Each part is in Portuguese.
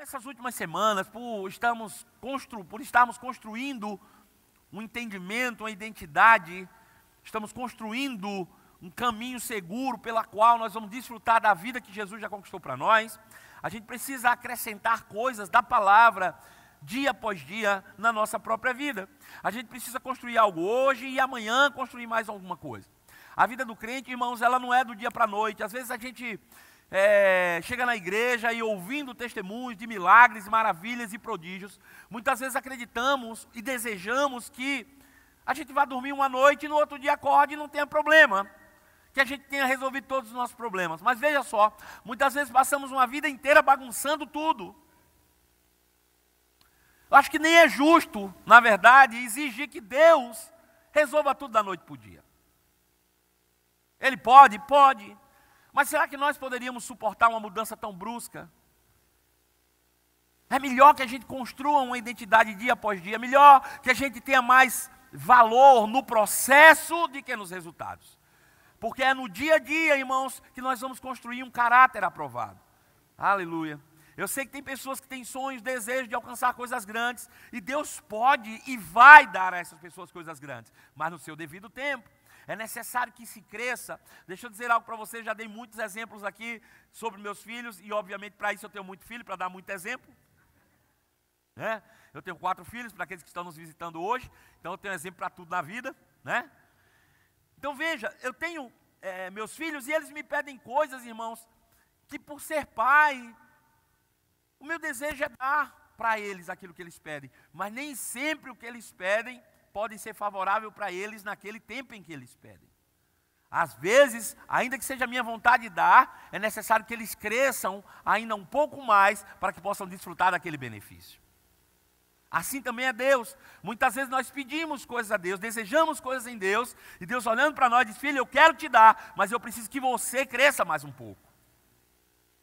nessas últimas semanas, por estarmos construindo um entendimento, uma identidade, estamos construindo um caminho seguro pela qual nós vamos desfrutar da vida que Jesus já conquistou para nós, a gente precisa acrescentar coisas da palavra dia após dia na nossa própria vida. A gente precisa construir algo hoje e amanhã construir mais alguma coisa. A vida do crente, irmãos, ela não é do dia para a noite. Às vezes a gente chega na igreja e ouvindo testemunhos de milagres, maravilhas e prodígios, muitas vezes acreditamos e desejamos que a gente vá dormir uma noite e no outro dia acorde e não tenha problema, que a gente tenha resolvido todos os nossos problemas. Mas veja só, muitas vezes passamos uma vida inteira bagunçando tudo. Eu acho que nem é justo, na verdade, exigir que Deus resolva tudo da noite para o dia. Ele pode? Pode. Mas será que nós poderíamos suportar uma mudança tão brusca? É melhor que a gente construa uma identidade dia após dia, melhor que a gente tenha mais valor no processo do que nos resultados. Porque é no dia a dia, irmãos, que nós vamos construir um caráter aprovado. Aleluia. Eu sei que tem pessoas que têm sonhos, desejos de alcançar coisas grandes, e Deus pode e vai dar a essas pessoas coisas grandes, mas no seu devido tempo. É necessário que se cresça. Deixa eu dizer algo para vocês, já dei muitos exemplos aqui sobre meus filhos, e obviamente para isso eu tenho muito filho, para dar muito exemplo. Né? Eu tenho 4 filhos, para aqueles que estão nos visitando hoje, então eu tenho exemplo para tudo na vida. Né? Então veja, eu tenho meus filhos e eles me pedem coisas, irmãos, que por ser pai, o meu desejo é dar para eles aquilo que eles pedem, mas nem sempre o que eles pedem pode ser favorável para eles naquele tempo em que eles pedem. Às vezes, ainda que seja a minha vontade de dar, é necessário que eles cresçam ainda um pouco mais para que possam desfrutar daquele benefício. Assim também é Deus. Muitas vezes nós pedimos coisas a Deus, desejamos coisas em Deus, e Deus olhando para nós diz: filho, eu quero te dar, mas eu preciso que você cresça mais um pouco.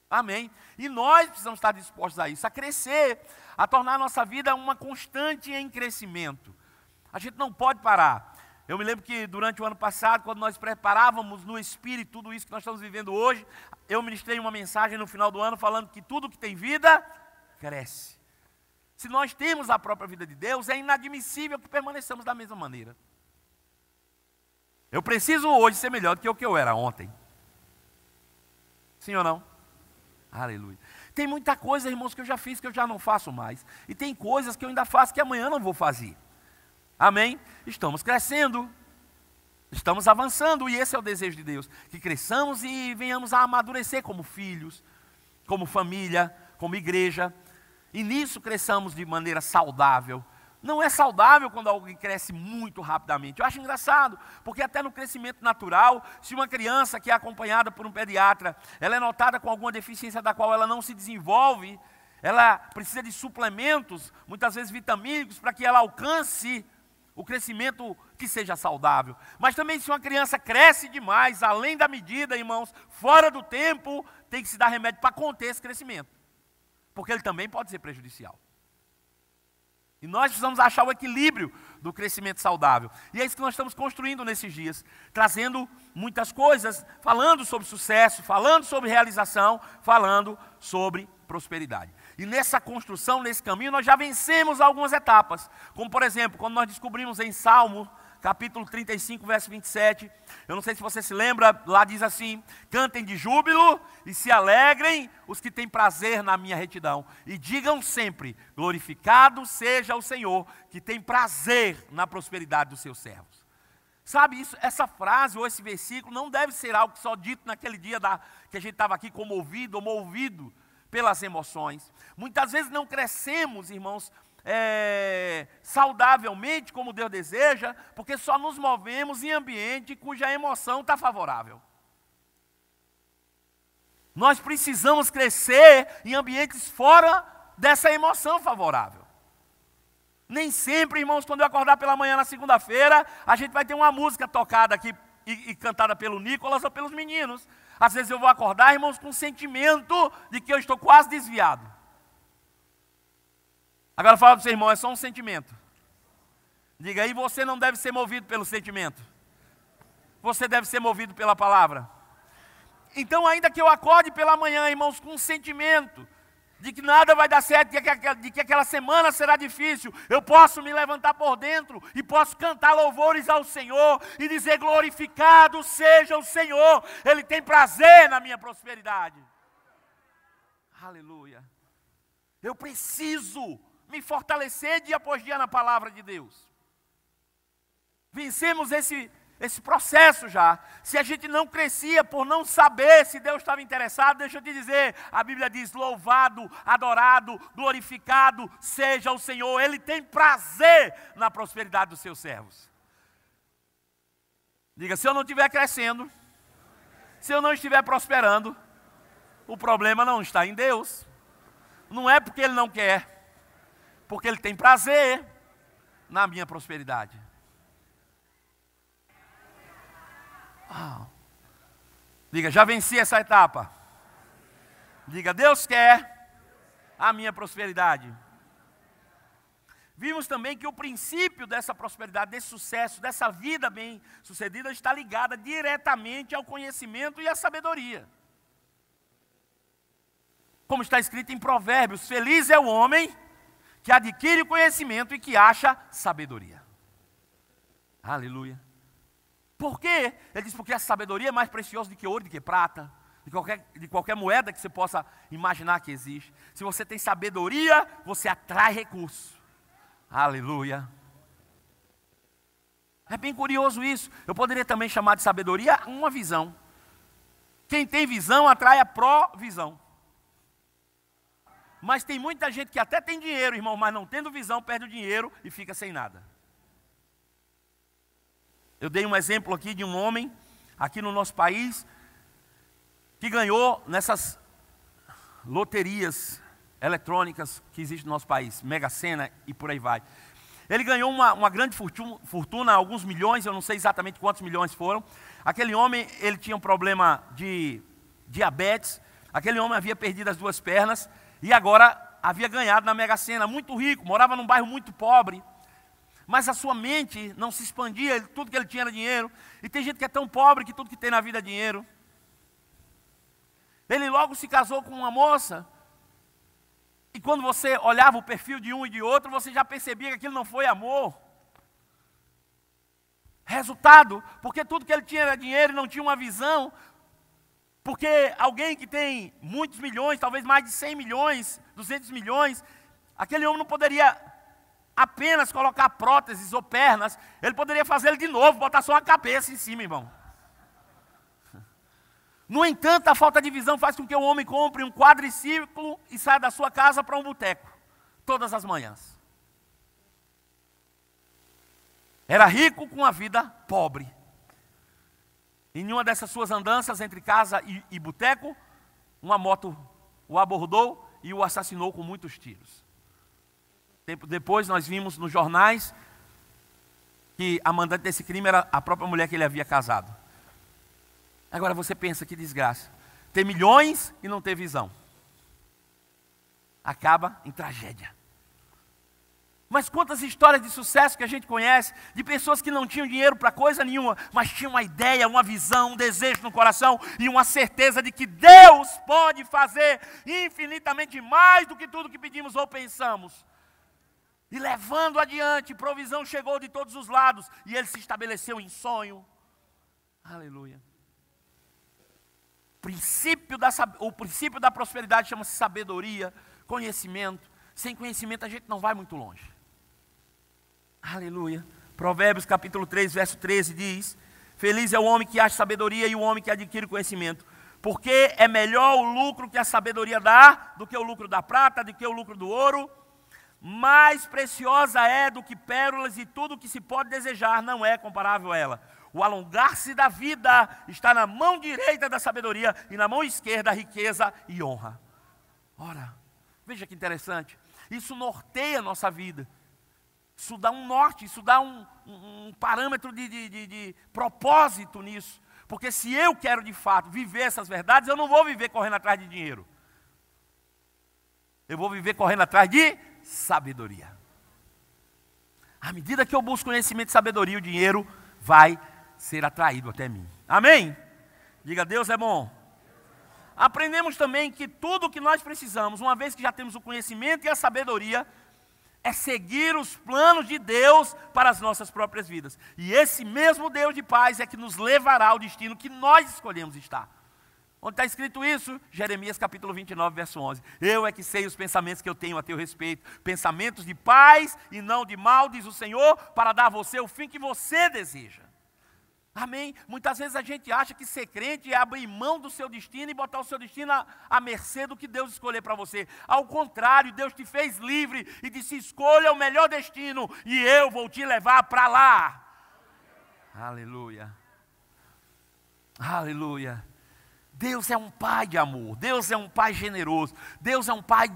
Amém? E nós precisamos estar dispostos a isso, a crescer, a tornar a nossa vida uma constante em crescimento. A gente não pode parar. Eu me lembro que durante o ano passado, quando nós preparávamos no Espírito tudo isso que nós estamos vivendo hoje, eu ministrei uma mensagem no final do ano falando que tudo que tem vida, cresce. Se nós temos a própria vida de Deus, é inadmissível que permaneçamos da mesma maneira. Eu preciso hoje ser melhor do que o que eu era ontem. Sim ou não? Aleluia. Tem muita coisa, irmãos, que eu já fiz que eu já não faço mais. E tem coisas que eu ainda faço que amanhã não vou fazer. Amém? Estamos crescendo. Estamos avançando. E esse é o desejo de Deus. Que cresçamos e venhamos a amadurecer como filhos, como família, como igreja. E nisso cresçamos de maneira saudável. Não é saudável quando alguém cresce muito rapidamente. Eu acho engraçado, porque até no crescimento natural, se uma criança que é acompanhada por um pediatra, ela é notada com alguma deficiência da qual ela não se desenvolve, ela precisa de suplementos, muitas vezes vitamínicos, para que ela alcance o crescimento que seja saudável. Mas também se uma criança cresce demais, além da medida, irmãos, fora do tempo, tem que se dar remédio para conter esse crescimento, porque ele também pode ser prejudicial. E nós precisamos achar o equilíbrio do crescimento saudável. E é isso que nós estamos construindo nesses dias. Trazendo muitas coisas, falando sobre sucesso, falando sobre realização, falando sobre prosperidade. E nessa construção, nesse caminho, nós já vencemos algumas etapas. Como por exemplo, quando nós descobrimos em Salmo, capítulo 35, verso 27. Eu não sei se você se lembra, lá diz assim: cantem de júbilo e se alegrem os que têm prazer na minha retidão. E digam sempre: glorificado seja o Senhor, que tem prazer na prosperidade dos seus servos. Sabe, essa frase ou esse versículo não deve ser algo só dito naquele dia que a gente estava aqui comovido ou movido pelas emoções. Muitas vezes não crescemos, irmãos, saudavelmente como Deus deseja, porque só nos movemos em ambiente cuja emoção está favorável. Nós precisamos crescer em ambientes fora dessa emoção favorável. Nem sempre, irmãos, quando eu acordar pela manhã na segunda-feira, a gente vai ter uma música tocada aqui e cantada pelo Nicolas ou pelos meninos. Às vezes eu vou acordar, irmãos, com um sentimento de que eu estou quase desviado. Agora fala para o seu irmão, é só um sentimento. Diga aí, você não deve ser movido pelo sentimento. Você deve ser movido pela palavra. Então, ainda que eu acorde pela manhã, irmãos, com um sentimento de que nada vai dar certo, de que aquela semana será difícil, eu posso me levantar por dentro e posso cantar louvores ao Senhor e dizer: glorificado seja o Senhor, Ele tem prazer na minha prosperidade. Aleluia. Eu preciso me fortalecer dia após dia na palavra de Deus. Vencemos esse processo já. Se a gente não crescia por não saber se Deus estava interessado, deixa eu te dizer, a Bíblia diz: louvado, adorado, glorificado seja o Senhor. Ele tem prazer na prosperidade dos seus servos. Diga: se eu não estiver crescendo, se eu não estiver prosperando, o problema não está em Deus. Não é porque Ele não quer, porque Ele tem prazer na minha prosperidade. Diga: já venci essa etapa. Diga: Deus quer a minha prosperidade. Vimos também que o princípio dessa prosperidade, desse sucesso, dessa vida bem sucedida está ligada diretamente ao conhecimento e à sabedoria. Como está escrito em Provérbios: feliz é o homem que adquire conhecimento e que acha sabedoria. Aleluia. Por quê? Ele diz: porque a sabedoria é mais preciosa do que ouro, do que prata, de qualquer moeda que você possa imaginar que existe. Se você tem sabedoria, você atrai recursos. Aleluia. É bem curioso isso. Eu poderia também chamar de sabedoria uma visão. Quem tem visão atrai a provisão. Mas tem muita gente que até tem dinheiro, irmão, mas não tendo visão, perde o dinheiro e fica sem nada. Eu dei um exemplo aqui de um homem, aqui no nosso país, que ganhou nessas loterias eletrônicas que existem no nosso país, Mega Sena e por aí vai. Ele ganhou uma grande fortuna, alguns milhões, eu não sei exatamente quantos milhões foram. Aquele homem, ele tinha um problema de diabetes, aquele homem havia perdido as 2 pernas e agora havia ganhado na Mega Sena, muito rico, morava num bairro muito pobre. Mas a sua mente não se expandia, tudo que ele tinha era dinheiro. E tem gente que é tão pobre que tudo que tem na vida é dinheiro. Ele logo se casou com uma moça. E quando você olhava o perfil de um e de outro, você já percebia que aquilo não foi amor. Resultado, porque tudo que ele tinha era dinheiro e não tinha uma visão. Porque alguém que tem muitos milhões, talvez mais de 100 milhões, 200 milhões, aquele homem não poderia apenas colocar próteses ou pernas, ele poderia fazer ele de novo, botar só uma cabeça em cima, irmão. No entanto, a falta de visão faz com que o homem compre um quadriciclo e saia da sua casa para um boteco, todas as manhãs. Era rico com a vida pobre. Em uma dessas suas andanças entre casa e boteco, uma moto o abordou e o assassinou com muitos tiros. Tempo depois nós vimos nos jornais que a mandante desse crime era a própria mulher que ele havia casado. Agora você pensa, que desgraça. Ter milhões e não ter visão. Acaba em tragédia. Mas quantas histórias de sucesso que a gente conhece, de pessoas que não tinham dinheiro para coisa nenhuma, mas tinham uma ideia, uma visão, um desejo no coração e uma certeza de que Deus pode fazer infinitamente mais do que tudo que pedimos ou pensamos. E levando adiante, provisão chegou de todos os lados e ele se estabeleceu em sonho. Aleluia. O princípio da prosperidade chama-se sabedoria, conhecimento. Sem conhecimento a gente não vai muito longe. Aleluia. Provérbios capítulo 3, verso 13 diz: feliz é o homem que acha sabedoria e o homem que adquire conhecimento, porque é melhor o lucro que a sabedoria dá do que o lucro da prata, do que o lucro do ouro. Mais preciosa é do que pérolas, e tudo que se pode desejar não é comparável a ela. O alongar-se da vida está na mão direita da sabedoria, e na mão esquerda a riqueza e honra. Ora, veja que interessante. Isso norteia a nossa vida. Isso dá um norte, isso dá um parâmetro de propósito nisso. Porque se eu quero de fato viver essas verdades, eu não vou viver correndo atrás de dinheiro. Eu vou viver correndo atrás de sabedoria. À medida que eu busco conhecimento e sabedoria, o dinheiro vai ser atraído até mim. Amém? Diga: Deus é bom. aprendemos também que tudo o que nós precisamos, uma vez que já temos o conhecimento e a sabedoria, é seguir os planos de Deus para as nossas próprias vidas. E esse mesmo Deus de paz é que nos levará ao destino que nós escolhemos estar. Onde está escrito isso? Jeremias capítulo 29, verso 11. Eu é que sei os pensamentos que eu tenho a teu respeito, pensamentos de paz e não de mal, diz o Senhor, para dar a você o fim que você deseja. Amém? Muitas vezes a gente acha que ser crente é abrir mão do seu destino e botar o seu destino à mercê do que Deus escolher para você. Ao contrário, Deus te fez livre e disse: escolha o melhor destino e eu vou te levar para lá. Aleluia. Aleluia. Deus é um pai de amor, Deus é um pai generoso, Deus é um pai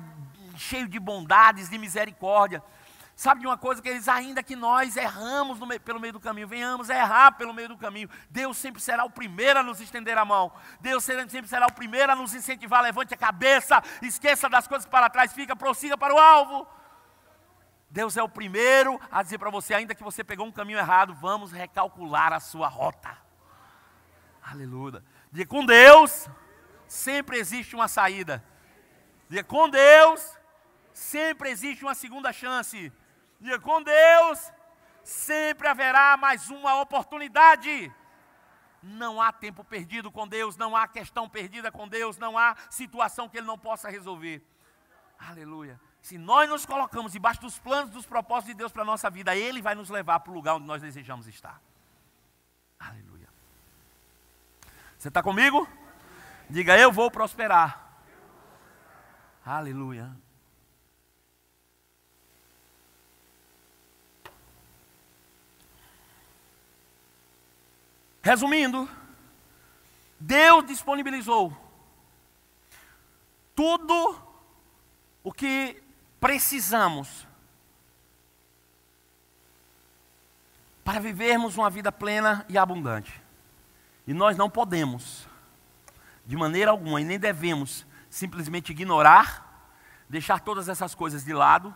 cheio de bondades, de misericórdia. Sabe de uma coisa, que eles, ainda que nós erramos pelo meio do caminho, venhamos a errar pelo meio do caminho, Deus sempre será o primeiro a nos estender a mão. Deus sempre será o primeiro a nos incentivar. Levante a cabeça, esqueça das coisas que para trás fica, prossiga para o alvo. Deus é o primeiro a dizer para você, ainda que você pegou um caminho errado, vamos recalcular a sua rota. Aleluia. Diga, com Deus sempre existe uma saída. Diga, com Deus sempre existe uma segunda chance. Diga, com Deus sempre haverá mais uma oportunidade. Não há tempo perdido com Deus, não há questão perdida com Deus, não há situação que Ele não possa resolver. Aleluia. Se nós nos colocamos debaixo dos planos, dos propósitos de Deus para a nossa vida, Ele vai nos levar para o lugar onde nós desejamos estar. Aleluia. Você está comigo? Diga, eu vou prosperar. Aleluia. Resumindo, Deus disponibilizou tudo o que precisamos para vivermos uma vida plena e abundante. E nós não podemos, de maneira alguma, e nem devemos simplesmente ignorar, deixar todas essas coisas de lado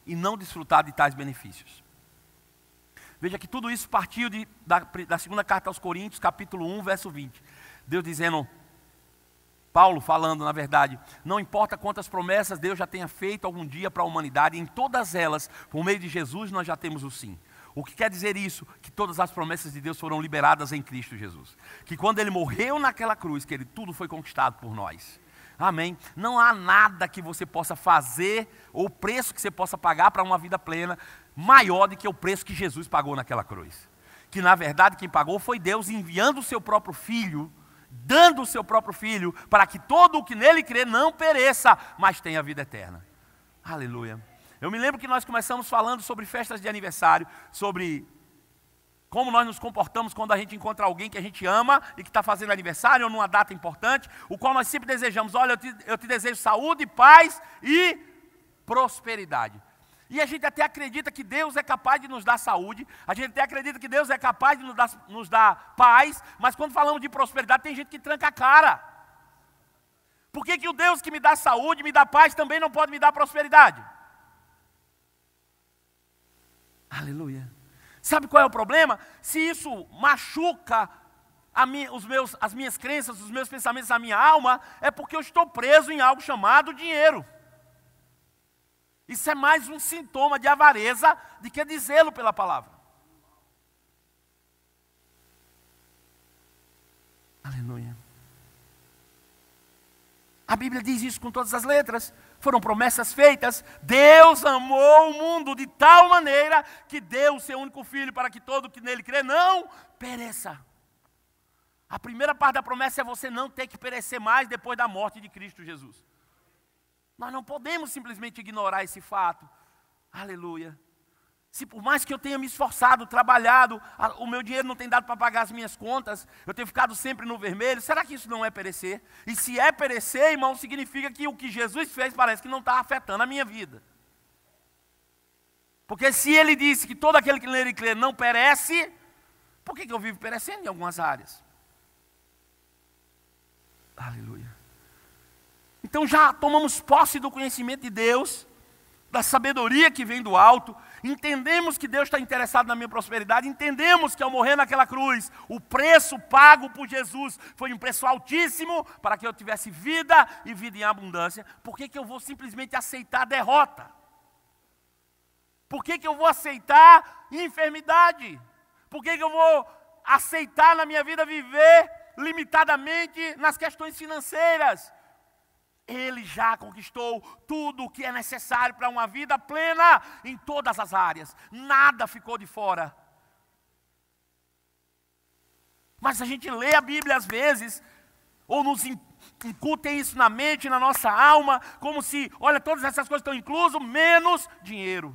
e não desfrutar de tais benefícios. Veja que tudo isso partiu da segunda carta aos Coríntios, capítulo 1, verso 20. Deus dizendo, Paulo falando, na verdade, não importa quantas promessas Deus já tenha feito algum dia para a humanidade, em todas elas, por meio de Jesus, nós já temos o sim. O que quer dizer isso? Que todas as promessas de Deus foram liberadas em Cristo Jesus. Que quando Ele morreu naquela cruz, que tudo foi conquistado por nós. Amém? Não há nada que você possa fazer, ou preço que você possa pagar para uma vida plena, maior do que o preço que Jesus pagou naquela cruz. Que na verdade quem pagou foi Deus, enviando o seu próprio Filho, dando o seu próprio Filho, para que todo o que nele crê não pereça, mas tenha vida eterna. Aleluia. Eu me lembro que nós começamos falando sobre festas de aniversário, sobre como nós nos comportamos quando a gente encontra alguém que a gente ama e que está fazendo aniversário ou numa data importante, o qual nós sempre desejamos, olha, eu te desejo saúde, paz e prosperidade. E a gente até acredita que Deus é capaz de nos dar saúde, a gente até acredita que Deus é capaz de nos dar paz, mas quando falamos de prosperidade tem gente que tranca a cara. Por que o Deus que me dá saúde, me dá paz, também não pode me dar prosperidade? Aleluia. Sabe qual é o problema? Se isso machuca as minhas crenças, os meus pensamentos, a minha alma, é porque eu estou preso em algo chamado dinheiro. Isso é mais um sintoma de avareza do que de zelo pela palavra. Aleluia. A Bíblia diz isso com todas as letras. Foram promessas feitas. Deus amou o mundo de tal maneira que deu o seu único filho para que todo que nele crê não pereça. A primeira parte da promessa é você não ter que perecer mais depois da morte de Cristo Jesus. Nós não podemos simplesmente ignorar esse fato. Aleluia. Se por mais que eu tenha me esforçado, trabalhado, o meu dinheiro não tem dado para pagar as minhas contas, eu tenho ficado sempre no vermelho, será que isso não é perecer? E se é perecer, irmão, significa que o que Jesus fez parece que não está afetando a minha vida. Porque se Ele disse que todo aquele que nele crê não perece, por que eu vivo perecendo em algumas áreas? Aleluia. Então já tomamos posse do conhecimento de Deus, da sabedoria que vem do alto, entendemos que Deus está interessado na minha prosperidade, entendemos que ao morrer naquela cruz, o preço pago por Jesus foi um preço altíssimo para que eu tivesse vida e vida em abundância. Por que eu vou simplesmente aceitar a derrota? Por que eu vou aceitar enfermidade? Por que eu vou aceitar na minha vida viver limitadamente nas questões financeiras? Ele já conquistou tudo o que é necessário para uma vida plena em todas as áreas. Nada ficou de fora. Mas a gente lê a Bíblia às vezes, ou nos incutem isso na mente, na nossa alma, como se, olha, todas essas coisas estão inclusas, menos dinheiro.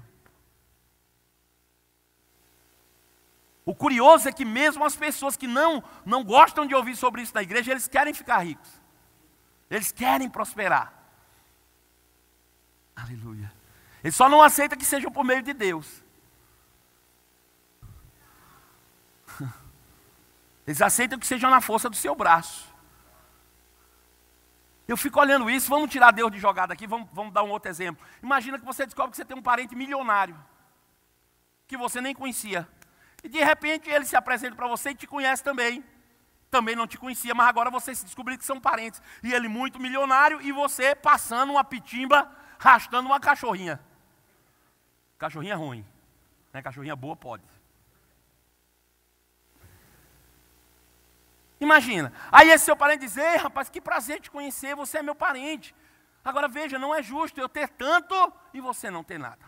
O curioso é que mesmo as pessoas que não gostam de ouvir sobre isso na igreja, eles querem ficar ricos. Eles querem prosperar. Aleluia. Eles só não aceitam que seja por meio de Deus. Eles aceitam que seja na força do seu braço. Eu fico olhando isso, vamos tirar Deus de jogada aqui, vamos dar um outro exemplo. Imagina que você descobre que você tem um parente milionário, que você nem conhecia. E de repente ele se apresenta para você e te conhece também. Também não te conhecia, mas agora você se descobriu que são parentes. E ele muito milionário e você passando uma pitimba, arrastando uma cachorrinha. Cachorrinha ruim. Né? Cachorrinha boa pode. Imagina. Aí esse seu parente diz, ei rapaz, que prazer te conhecer, você é meu parente. Agora veja, não é justo eu ter tanto e você não ter nada.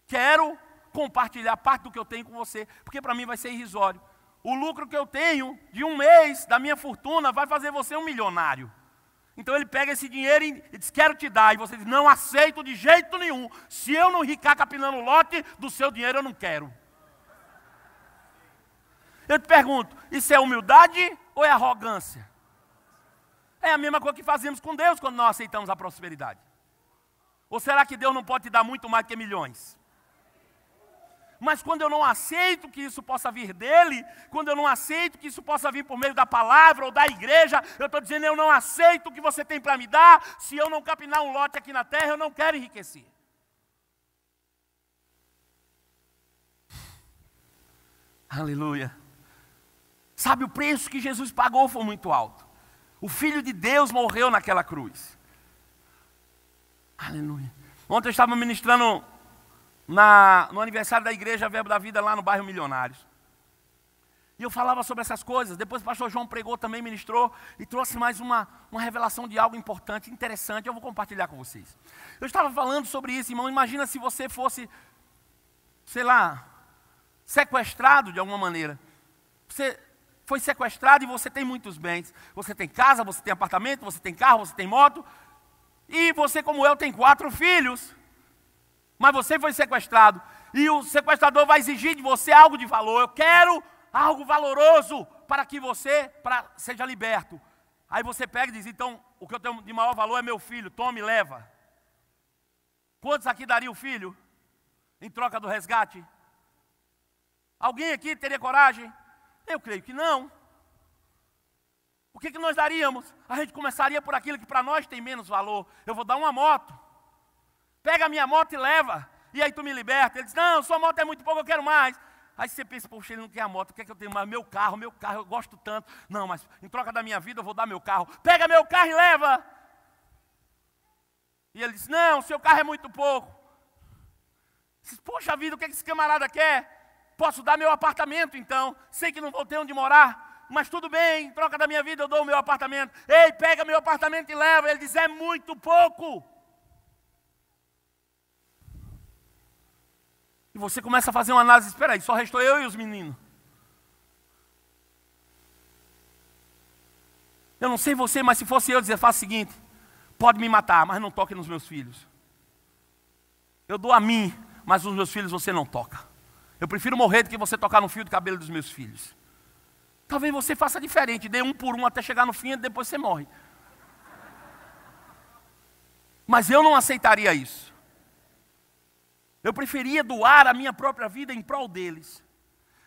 Quero compartilhar parte do que eu tenho com você, porque para mim vai ser irrisório. O lucro que eu tenho de um mês da minha fortuna vai fazer você um milionário. Então ele pega esse dinheiro e diz, quero te dar. E você diz, não aceito de jeito nenhum. Se eu não ricar capinando o lote do seu dinheiro, eu não quero. Eu te pergunto, isso é humildade ou é arrogância? É a mesma coisa que fazemos com Deus quando nós aceitamos a prosperidade. Ou será que Deus não pode te dar muito mais que milhões? Mas quando eu não aceito que isso possa vir dele, quando eu não aceito que isso possa vir por meio da palavra ou da igreja, eu estou dizendo, eu não aceito o que você tem para me dar, se eu não capinar um lote aqui na terra, eu não quero enriquecer. Aleluia. Sabe, o preço que Jesus pagou foi muito alto. O Filho de Deus morreu naquela cruz. Aleluia. Ontem eu estava ministrando no aniversário da igreja Verbo da Vida lá no bairro Milionários. E eu falava sobre essas coisas. Depois o pastor João pregou também, ministrou e trouxe mais uma revelação de algo importante, interessante. Eu vou compartilhar com vocês. Eu estava falando sobre isso, irmão. Imagina se você fosse, sei lá, sequestrado de alguma maneira. Você foi sequestrado e você tem muitos bens. Você tem casa, você tem apartamento, você tem carro, você tem moto. E você, como eu, tem 4 filhos. Mas você foi sequestrado. E o sequestrador vai exigir de você algo de valor. Eu quero algo valoroso para que você seja liberto. Aí você pega e diz, então, o que eu tenho de maior valor é meu filho. Toma e leva. Quantos aqui daria o filho em troca do resgate? Alguém aqui teria coragem? Eu creio que não. O que nós daríamos? A gente começaria por aquilo que para nós tem menos valor. Eu vou dar uma moto. Pega a minha moto e leva. E aí tu me liberta. Ele diz, não, sua moto é muito pouco, eu quero mais. Aí você pensa, poxa, ele não quer a moto, o que é que eu tenho mais? Meu carro, eu gosto tanto. Não, mas em troca da minha vida eu vou dar meu carro. Pega meu carro e leva. E ele diz, não, seu carro é muito pouco. Diz, poxa vida, o que esse camarada quer? Posso dar meu apartamento então. Sei que não vou ter onde morar, mas tudo bem, em troca da minha vida eu dou o meu apartamento. Ei, pega meu apartamento e leva. Ele diz, é muito pouco. E você começa a fazer uma análise, espera aí, só restou eu e os meninos. Eu não sei você, mas se fosse eu dizer, faça o seguinte, pode me matar, mas não toque nos meus filhos. Eu dou a mim, mas nos meus filhos você não toca. Eu prefiro morrer do que você tocar no fio de cabelo dos meus filhos. Talvez você faça diferente, dê um por um até chegar no fim e depois você morre. Mas eu não aceitaria isso. Eu preferia doar a minha própria vida em prol deles.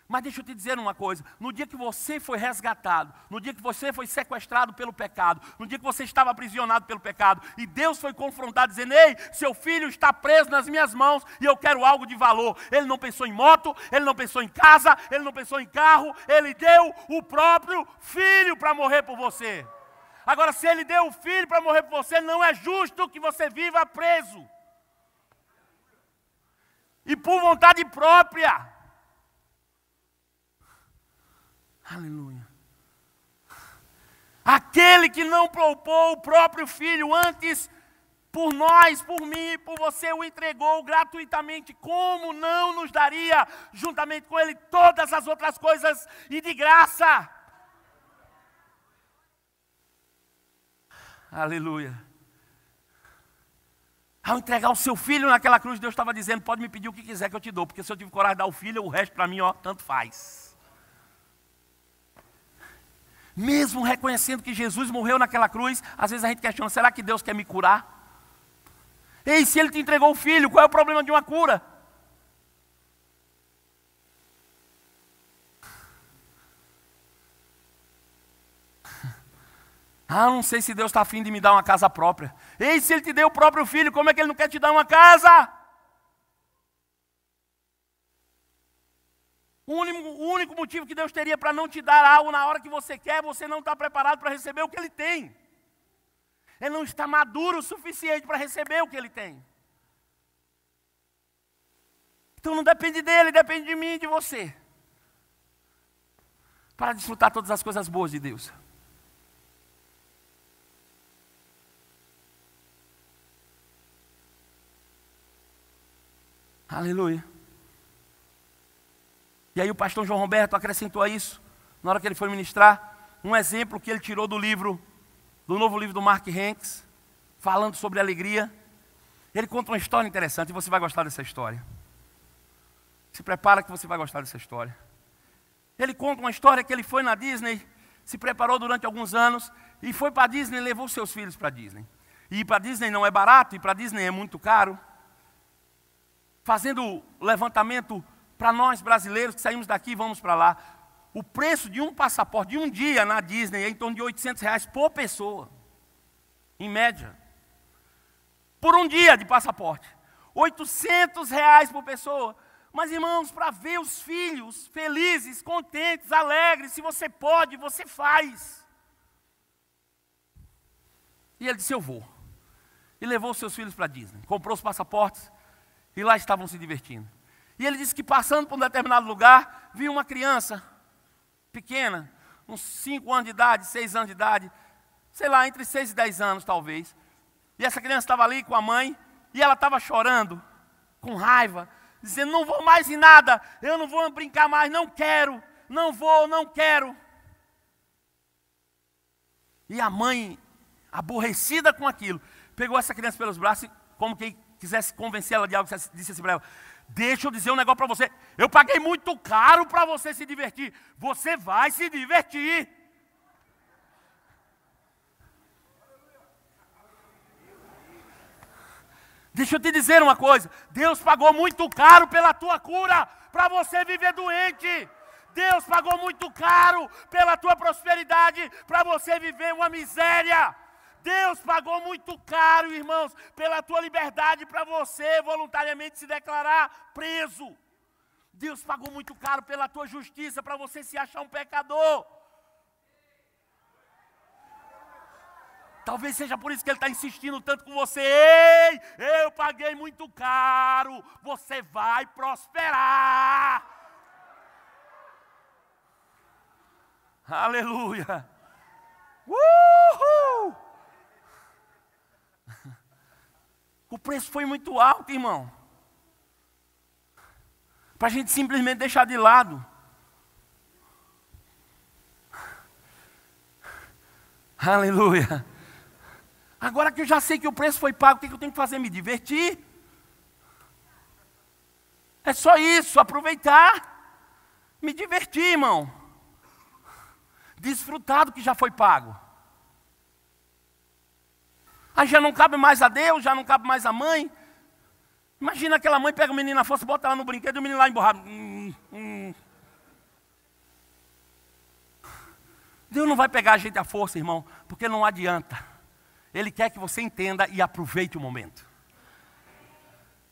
Mas deixa eu te dizer uma coisa, no dia que você foi resgatado, no dia que você foi sequestrado pelo pecado, no dia que você estava aprisionado pelo pecado, e Deus foi confrontado dizendo, ei, seu filho está preso nas minhas mãos e eu quero algo de valor. Ele não pensou em moto, ele não pensou em casa, ele não pensou em carro, ele deu o próprio filho para morrer por você. Agora, se ele deu o filho para morrer por você, não é justo que você viva preso. E por vontade própria. Aleluia. Aquele que não poupou o próprio filho, antes por nós, por mim, por você, o entregou gratuitamente, como não nos daria juntamente com ele todas as outras coisas e de graça? Aleluia. Ao entregar o seu filho naquela cruz, Deus estava dizendo, pode me pedir o que quiser que eu te dou, porque se eu tive coragem de dar o filho, o resto para mim, ó, tanto faz. Mesmo reconhecendo que Jesus morreu naquela cruz, às vezes a gente questiona, será que Deus quer me curar? Ei, se Ele te entregou o filho, qual é o problema de uma cura? Ah, não sei se Deus está afim de me dar uma casa própria. Ei, se Ele te deu o próprio filho, como é que Ele não quer te dar uma casa? O único motivo que Deus teria para não te dar algo na hora que você quer, você não está preparado para receber o que Ele tem. Ele não está maduro o suficiente para receber o que Ele tem. Então não depende dEle, depende de mim e de você. Para desfrutar todas as coisas boas de Deus. Aleluia. E aí o pastor João Roberto acrescentou a isso, na hora que ele foi ministrar, um exemplo que ele tirou do novo livro do Mark Hanks, falando sobre alegria. Ele conta uma história interessante e você vai gostar dessa história. Se prepara que você vai gostar dessa história. Ele conta uma história que ele foi na Disney, se preparou durante alguns anos, e foi para a Disney e levou seus filhos para a Disney. E ir para a Disney não é barato, ir para a Disney é muito caro. Fazendo levantamento para nós brasileiros que saímos daqui e vamos para lá, o preço de um passaporte de um dia na Disney é em torno de R$800 por pessoa, em média. Por um dia de passaporte, R$800 por pessoa. Mas irmãos, para ver os filhos felizes, contentes, alegres, se você pode, você faz. E ele disse, eu vou. E levou os seus filhos para a Disney, comprou os passaportes e lá estavam se divertindo. E ele disse que passando por um determinado lugar, viu uma criança pequena, uns 5 anos de idade, 6 anos de idade, sei lá, entre 6 e 10 anos talvez. E essa criança estava ali com a mãe, e ela estava chorando, com raiva, dizendo, não vou mais em nada, eu não vou brincar mais, não quero, não vou, não quero. E a mãe, aborrecida com aquilo, pegou essa criança pelos braços, como quem quisesse convencer ela de algo, disse assim para ela, deixa eu dizer um negócio para você, eu paguei muito caro para você se divertir, você vai se divertir. Deixa eu te dizer uma coisa, Deus pagou muito caro pela tua cura, para você viver doente. Deus pagou muito caro pela tua prosperidade, para você viver uma miséria. Deus pagou muito caro, irmãos, pela tua liberdade, para você voluntariamente se declarar preso. Deus pagou muito caro pela tua justiça, para você se achar um pecador. Talvez seja por isso que Ele está insistindo tanto com você. Ei, eu paguei muito caro, você vai prosperar. Aleluia. Uhul. O preço foi muito alto, irmão, para a gente simplesmente deixar de lado. Aleluia. Agora que eu já sei que o preço foi pago, o que eu tenho que fazer? Me divertir. É só isso, aproveitar. Me divertir, irmão. Desfrutar do que já foi pago. Aí já não cabe mais a Deus, já não cabe mais a mãe. Imagina aquela mãe pega o menino na força, bota ela no brinquedo e o menino lá emburrado. Deus não vai pegar a gente à força, irmão, porque não adianta. Ele quer que você entenda e aproveite o momento.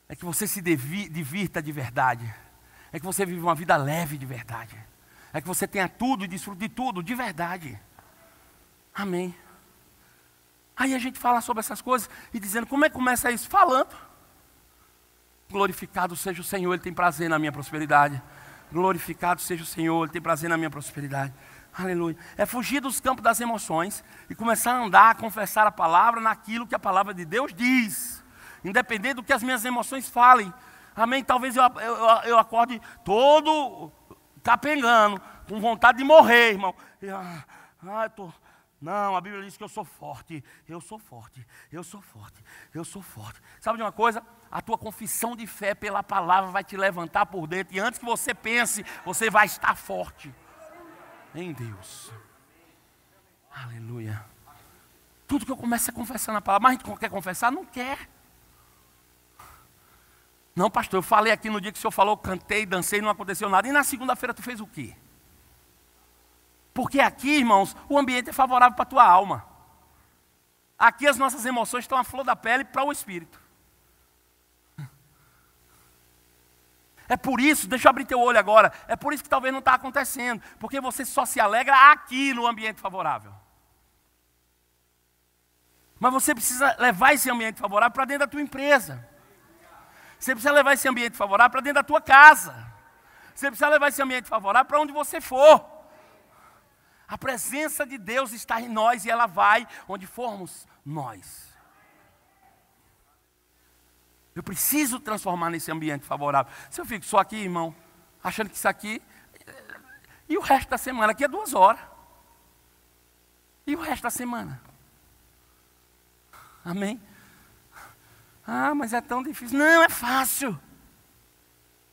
É que você se divirta de verdade. É que você vive uma vida leve de verdade. É que você tenha tudo e desfrute de tudo de verdade. Amém. Aí a gente fala sobre essas coisas e dizendo, como é que começa isso? Falando. Glorificado seja o Senhor, Ele tem prazer na minha prosperidade. Glorificado seja o Senhor, Ele tem prazer na minha prosperidade. Aleluia. É fugir dos campos das emoções e começar a andar, a confessar a palavra naquilo que a palavra de Deus diz. Independente do que as minhas emoções falem. Amém? Talvez eu acorde todo capengando, com vontade de morrer, irmão. Não, a Bíblia diz que eu sou forte. Eu sou forte, eu sou forte, eu sou forte. Sabe de uma coisa? A tua confissão de fé pela palavra vai te levantar por dentro. E antes que você pense, você vai estar forte. Em Deus. Aleluia. Tudo que eu começo a confessar na palavra. Mas a gente quer confessar? Não quer. Não, pastor, eu falei aqui no dia que o senhor falou, cantei, dancei, não aconteceu nada. E na segunda-feira tu fez o quê? Porque aqui, irmãos, o ambiente é favorável para a tua alma. Aqui as nossas emoções estão à flor da pele para o espírito. É por isso, deixa eu abrir teu olho agora, é por isso que talvez não está acontecendo, porque você só se alegra aqui no ambiente favorável. Mas você precisa levar esse ambiente favorável para dentro da tua empresa. Você precisa levar esse ambiente favorável para dentro da tua casa. Você precisa levar esse ambiente favorável para onde você for. A presença de Deus está em nós e ela vai onde formos nós. Eu preciso transformar nesse ambiente favorável. Se eu fico só aqui, irmão, achando que isso aqui... E o resto da semana? Aqui é 2 horas. E o resto da semana? Amém? Ah, mas é tão difícil. Não, é fácil.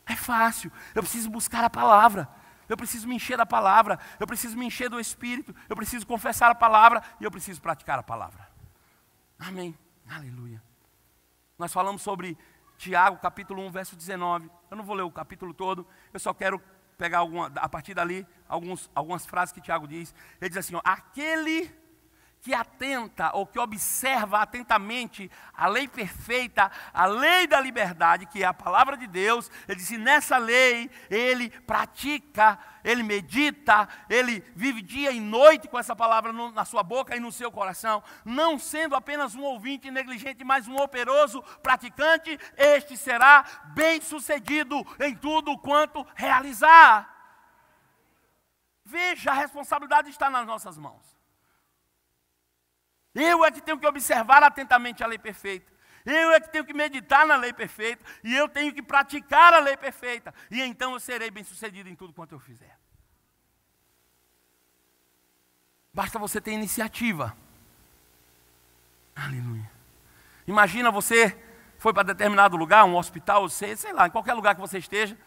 É fácil. Eu preciso buscar a palavra. Eu preciso me encher da palavra. Eu preciso me encher do Espírito. Eu preciso confessar a palavra. E eu preciso praticar a palavra. Amém. Aleluia. Nós falamos sobre Tiago, capítulo 1, verso 19. Eu não vou ler o capítulo todo. Eu só quero pegar a partir dali algumas frases que Tiago diz. Ele diz assim, ó, aquele que atenta ou que observa atentamente a lei perfeita, a lei da liberdade, que é a palavra de Deus, ele diz, nessa lei ele pratica, ele medita, ele vive dia e noite com essa palavra na sua boca e no seu coração, não sendo apenas um ouvinte negligente, mas um operoso praticante, este será bem-sucedido em tudo quanto realizar. Veja, a responsabilidade está nas nossas mãos. Eu é que tenho que observar atentamente a lei perfeita. Eu é que tenho que meditar na lei perfeita. E eu tenho que praticar a lei perfeita. E então eu serei bem-sucedido em tudo quanto eu fizer. Basta você ter iniciativa. Aleluia. Imagina você foi para determinado lugar, um hospital, sei lá, em qualquer lugar que você esteja.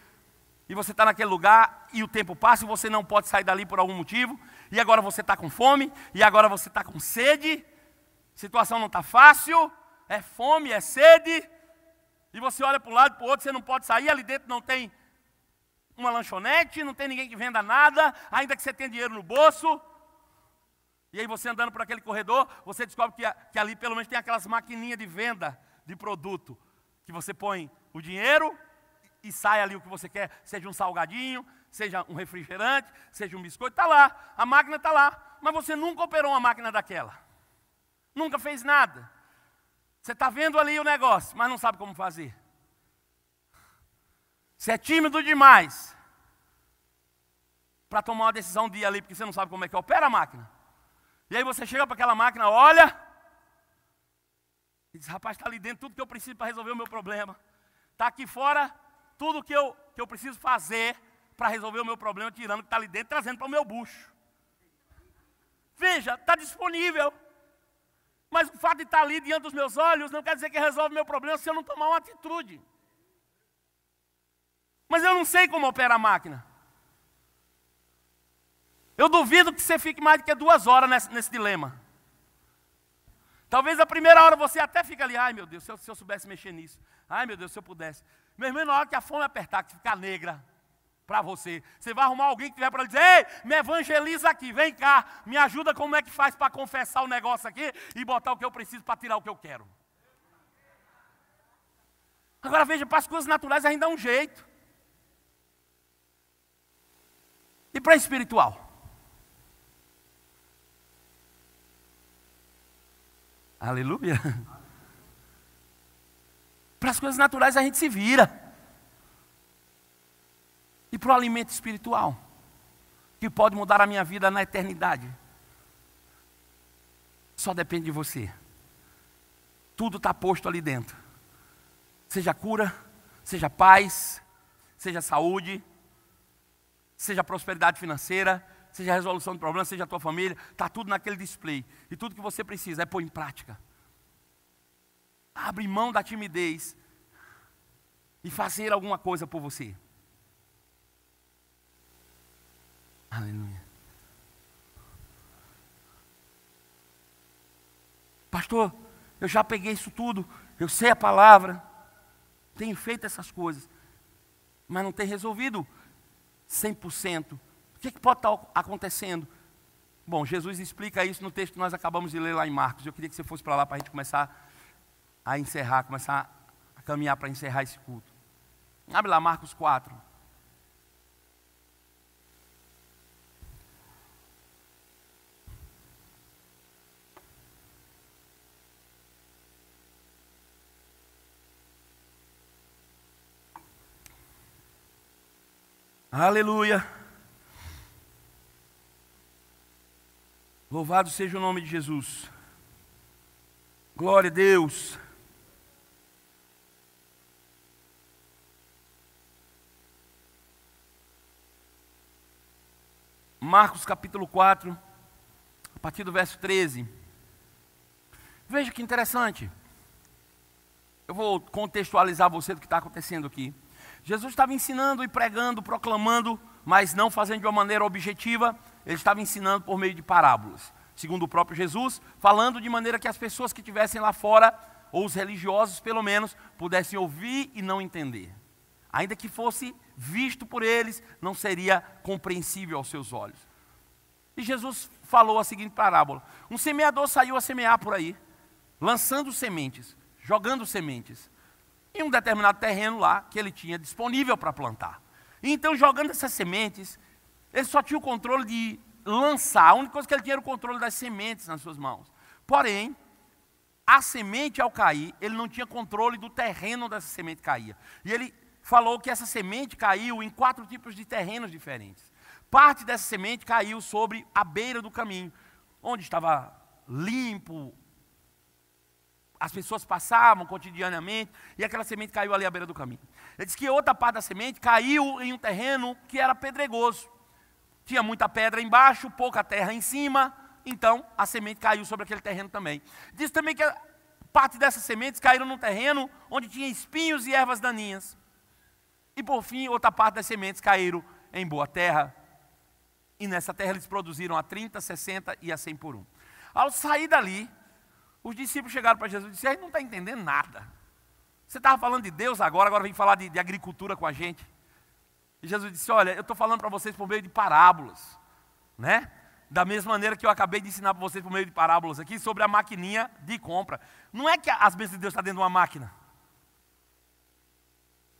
E você está naquele lugar e o tempo passa e você não pode sair dali por algum motivo. E agora você está com fome. E agora você está com sede. A situação não está fácil, é fome, é sede, e você olha para um lado e para o outro, você não pode sair, ali dentro não tem uma lanchonete, não tem ninguém que venda nada, ainda que você tenha dinheiro no bolso, e aí você andando por aquele corredor, você descobre que ali pelo menos tem aquelas maquininhas de venda de produto, que você põe o dinheiro e sai ali o que você quer, seja um salgadinho, seja um refrigerante, seja um biscoito, está lá, a máquina está lá, mas você nunca operou uma máquina daquela. Nunca fez nada. Você está vendo ali o negócio, mas não sabe como fazer. Você é tímido demais para tomar uma decisão de ir ali, porque você não sabe como é que opera a máquina. E aí você chega para aquela máquina, olha, e diz, rapaz, está ali dentro tudo que eu preciso para resolver o meu problema. Está aqui fora tudo que eu preciso fazer para resolver o meu problema, tirando o que está ali dentro, trazendo para o meu bucho. Veja, está disponível. Mas o fato de estar ali diante dos meus olhos não quer dizer que resolve o meu problema se eu não tomar uma atitude. Mas eu não sei como opera a máquina. Eu duvido que você fique mais do que 2 horas nesse dilema. Talvez a primeira hora você até fica ali, ai meu Deus, se eu soubesse mexer nisso. Ai meu Deus, se eu pudesse. Meu irmão, na hora que a fome apertar, que ficar negra, para você. Você vai arrumar alguém que tiver para dizer: ei, me evangeliza aqui, vem cá, me ajuda como é que faz para confessar o negócio aqui e botar o que eu preciso para tirar o que eu quero. Agora veja, para as coisas naturais a gente dá um jeito. E para a espiritual? Aleluia. Para as coisas naturais a gente se vira. E para o alimento espiritual, que pode mudar a minha vida na eternidade, só depende de você. Tudo está posto ali dentro. Seja cura, seja paz, seja saúde, seja prosperidade financeira, seja resolução de problemas, seja a tua família, está tudo naquele display. E tudo que você precisa é pôr em prática. Abre mão da timidez e fazer alguma coisa por você. Aleluia. Pastor, eu já peguei isso tudo, eu sei a palavra, tenho feito essas coisas, mas não tem resolvido 100%. O que pode estar acontecendo? Bom, Jesus explica isso no texto que nós acabamos de ler lá em Marcos. Eu queria que você fosse para lá para a gente começar a encerrar, começar a caminhar para encerrar esse culto. Abre lá Marcos 4. Aleluia. Louvado seja o nome de Jesus. Glória a Deus. Marcos capítulo 4, a partir do verso 13. Veja que interessante. Eu vou contextualizar você do que está acontecendo aqui. Jesus estava ensinando e pregando, proclamando, mas não fazendo de uma maneira objetiva. Ele estava ensinando por meio de parábolas. Segundo o próprio Jesus, falando de maneira que as pessoas que estivessem lá fora, ou os religiosos pelo menos, pudessem ouvir e não entender. Ainda que fosse visto por eles, não seria compreensível aos seus olhos. E Jesus falou a seguinte parábola: um semeador saiu a semear por aí, lançando sementes, jogando sementes, em um determinado terreno lá que ele tinha disponível para plantar. E então, jogando essas sementes, ele só tinha o controle de lançar. A única coisa que ele tinha era o controle das sementes nas suas mãos. Porém, a semente ao cair, ele não tinha controle do terreno onde essa semente caía. E ele falou que essa semente caiu em 4 tipos de terrenos diferentes. Parte dessa semente caiu sobre a beira do caminho, onde estava limpo, as pessoas passavam cotidianamente, e aquela semente caiu ali à beira do caminho. Ele disse que outra parte da semente caiu em um terreno que era pedregoso. Tinha muita pedra embaixo, pouca terra em cima, então a semente caiu sobre aquele terreno também. Diz também que parte dessas sementes caíram num terreno onde tinha espinhos e ervas daninhas. E por fim, outra parte das sementes caíram em boa terra. E nessa terra eles produziram a 30, 60 e a 100 por 1. Ao sair dali, os discípulos chegaram para Jesus e disseram: a gente não está entendendo nada. Você estava falando de Deus agora vem falar de agricultura com a gente. E Jesus disse: olha, eu estou falando para vocês por meio de parábolas, né? Da mesma maneira que eu acabei de ensinar para vocês por meio de parábolas aqui sobre a maquininha de compra. Não é que as bênçãos de Deus estão dentro de uma máquina.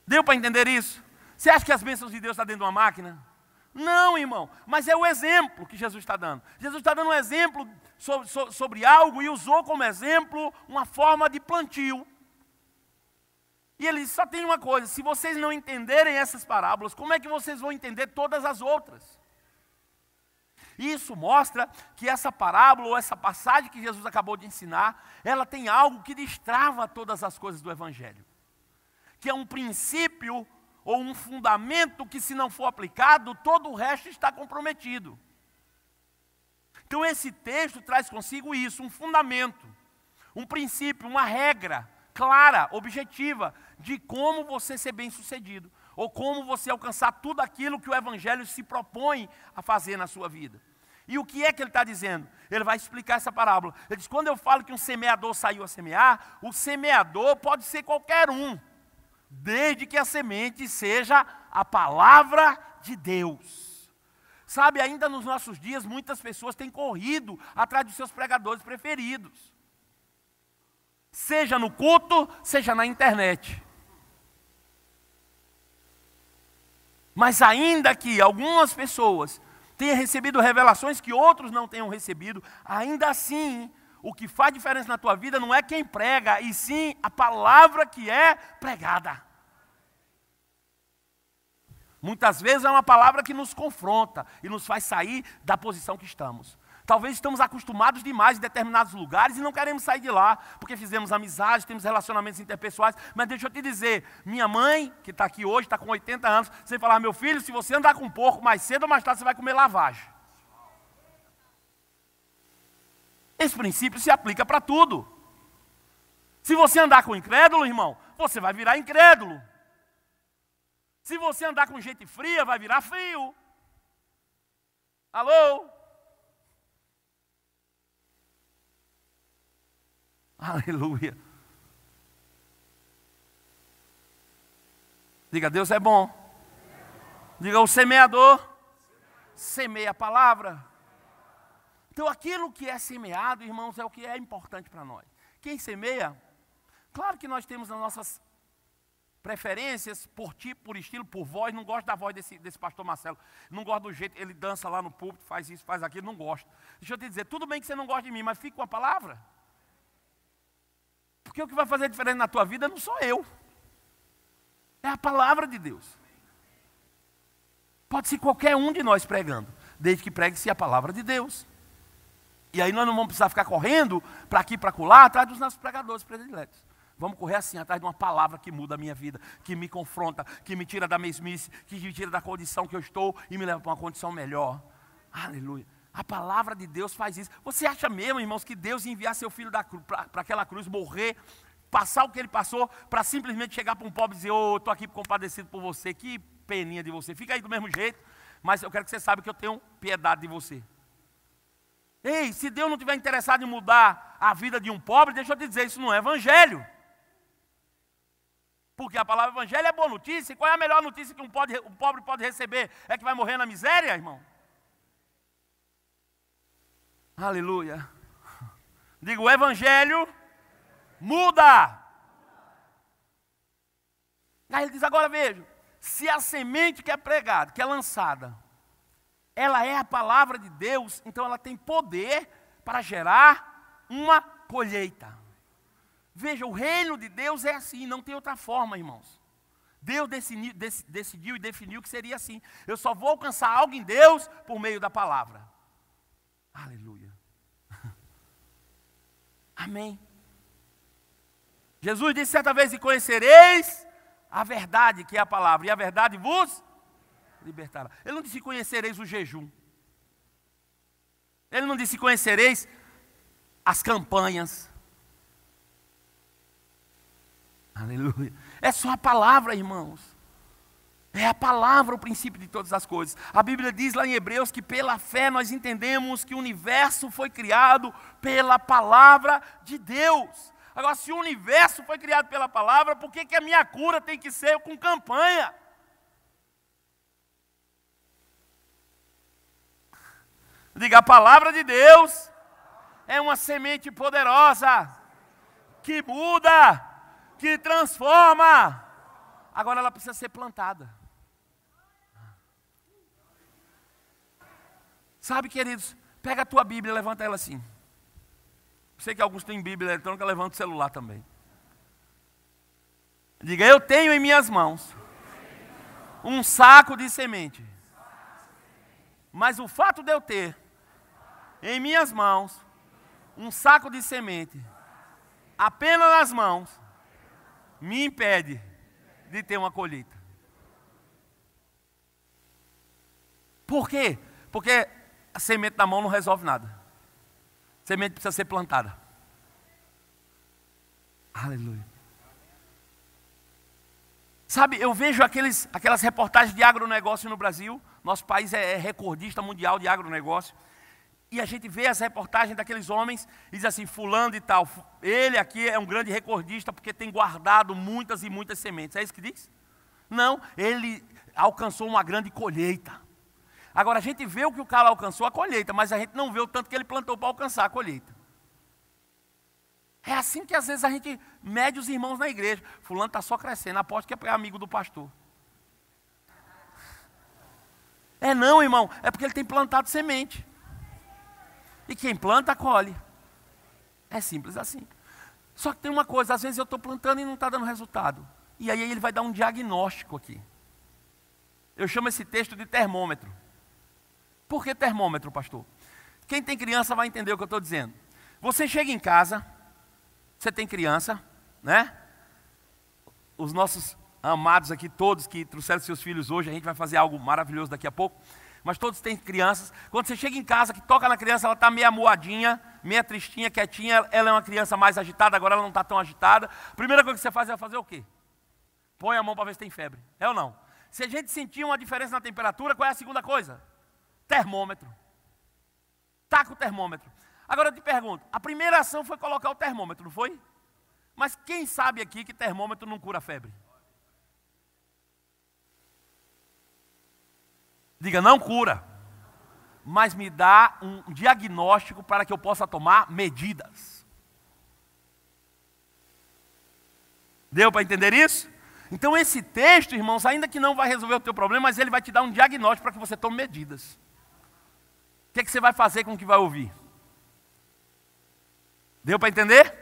Deu para entender isso? Você acha que as bênçãos de Deus estão dentro de uma máquina? Não, irmão, mas é o exemplo que Jesus está dando. Jesus está dando um exemplo sobre algo e usou como exemplo uma forma de plantio. E ele disse: só tem uma coisa, se vocês não entenderem essas parábolas, como é que vocês vão entender todas as outras? Isso mostra que essa parábola ou essa passagem que Jesus acabou de ensinar, ela tem algo que destrava todas as coisas do Evangelho. Que é um princípio ou um fundamento que, se não for aplicado, todo o resto está comprometido. Então esse texto traz consigo isso, um fundamento, um princípio, uma regra clara, objetiva, de como você ser bem-sucedido, ou como você alcançar tudo aquilo que o Evangelho se propõe a fazer na sua vida. E o que é que ele está dizendo? Ele vai explicar essa parábola. Ele diz: quando eu falo que um semeador saiu a semear, o semeador pode ser qualquer um, desde que a semente seja a palavra de Deus. Sabe, ainda nos nossos dias, muitas pessoas têm corrido atrás dos seus pregadores preferidos. Seja no culto, seja na internet. Mas ainda que algumas pessoas tenham recebido revelações que outros não tenham recebido, ainda assim, o que faz diferença na tua vida não é quem prega, e sim a palavra que é pregada. Muitas vezes é uma palavra que nos confronta e nos faz sair da posição que estamos. Talvez estamos acostumados demais em determinados lugares e não queremos sair de lá, porque fizemos amizades, temos relacionamentos interpessoais. Mas deixa eu te dizer, minha mãe, que está aqui hoje, está com 80 anos, você falar, meu filho, se você andar com um porco, mais cedo ou mais tarde você vai comer lavagem. Esse princípio se aplica para tudo. Se você andar com incrédulo, irmão, você vai virar incrédulo. Se você andar com gente fria, vai virar frio. Alô? Aleluia. Diga, Deus é bom. Diga, o semeador semeia a palavra. Então aquilo que é semeado, irmãos, é o que é importante para nós. Quem semeia, claro que nós temos as nossas preferências por tipo, por estilo, por voz. Não gosto da voz desse pastor Marcelo. Não gosto do jeito, ele dança lá no púlpito, faz isso, faz aquilo, não gosto. Deixa eu te dizer, tudo bem que você não gosta de mim, mas fique com a palavra. Porque o que vai fazer diferença na tua vida não sou eu. É a palavra de Deus. Pode ser qualquer um de nós pregando, desde que pregue-se a palavra de Deus. E aí nós não vamos precisar ficar correndo para aqui, para acolá, atrás dos nossos pregadores prediletos. Vamos correr assim, atrás de uma palavra que muda a minha vida, que me confronta, que me tira da mesmice, que me tira da condição que eu estou e me leva para uma condição melhor. Aleluia. A palavra de Deus faz isso. Você acha mesmo, irmãos, que Deus ia enviar seu filho para aquela cruz, morrer, passar o que ele passou, para simplesmente chegar para um pobre e dizer, ô, estou aqui compadecido por você, que peninha de você, fica aí do mesmo jeito, mas eu quero que você saiba que eu tenho piedade de você. Ei, se Deus não estiver interessado em mudar a vida de um pobre, deixa eu te dizer, isso não é evangelho. Porque a palavra evangelho é boa notícia. E qual é a melhor notícia que um pobre pode receber? É que vai morrer na miséria, irmão? Aleluia. Digo, o evangelho muda. Aí ele diz, agora veja, se a semente que é pregada, que é lançada, ela é a palavra de Deus, então ela tem poder para gerar uma colheita. Veja, o reino de Deus é assim, não tem outra forma, irmãos. Deus decidiu e definiu que seria assim. Eu só vou alcançar algo em Deus por meio da palavra. Aleluia. Amém. Jesus disse certa vez, e conhecereis a verdade, que é a palavra, e a verdade vos libertará. Ele não disse conhecereis o jejum. Ele não disse conhecereis as campanhas. Aleluia. É só a palavra, irmãos. É a palavra o princípio de todas as coisas. A Bíblia diz lá em Hebreus que pela fé nós entendemos que o universo foi criado pela palavra de Deus. Agora, se o universo foi criado pela palavra, por que a minha cura tem que ser com campanha? Diga, a palavra de Deus é uma semente poderosa, que muda, que transforma. Agora ela precisa ser plantada. Sabe, queridos, pega a tua Bíblia e levanta ela assim. Sei que alguns têm Bíblia eletrônica, levanta o celular também. Diga, eu tenho em minhas mãos um saco de semente. Mas o fato de eu ter em minhas mãos um saco de semente apenas nas mãos me impede de ter uma colheita. Por quê? Porque a semente na mão não resolve nada. A semente precisa ser plantada. Aleluia. Sabe, eu vejo aquelas reportagens de agronegócio no Brasil. Nosso país é recordista mundial de agronegócio. E a gente vê as reportagens daqueles homens e diz assim, fulano e tal, ele aqui é um grande recordista porque tem guardado muitas e muitas sementes. É isso que diz? Não, ele alcançou uma grande colheita. Agora a gente vê o que o cara alcançou, a colheita, mas a gente não vê o tanto que ele plantou para alcançar a colheita. É assim que às vezes a gente mede os irmãos na igreja. Fulano está só crescendo, aposto que é amigo do pastor. É não, irmão, é porque ele tem plantado semente. E quem planta, colhe. É simples assim. Só que tem uma coisa, às vezes eu estou plantando e não está dando resultado. E aí ele vai dar um diagnóstico aqui. Eu chamo esse texto de termômetro. Por que termômetro, pastor? Quem tem criança vai entender o que eu estou dizendo. Você chega em casa, você tem criança, né? Os nossos amados aqui, todos que trouxeram seus filhos hoje, a gente vai fazer algo maravilhoso daqui a pouco. Mas todos têm crianças. Quando você chega em casa, que toca na criança, ela está meio amuadinha, meio tristinha, quietinha. Ela é uma criança mais agitada, agora ela não está tão agitada. A primeira coisa que você faz é fazer o quê? Põe a mão para ver se tem febre. É ou não? Se a gente sentir uma diferença na temperatura, qual é a segunda coisa? Termômetro. Taca o termômetro. Agora eu te pergunto, a primeira ação foi colocar o termômetro, não foi? Mas quem sabe aqui que termômetro não cura febre? Diga, não cura, mas me dá um diagnóstico para que eu possa tomar medidas. Deu para entender isso? Então esse texto, irmãos, ainda que não vai resolver o teu problema, mas ele vai te dar um diagnóstico para que você tome medidas. O que é que você vai fazer com o que vai ouvir? Deu para entender?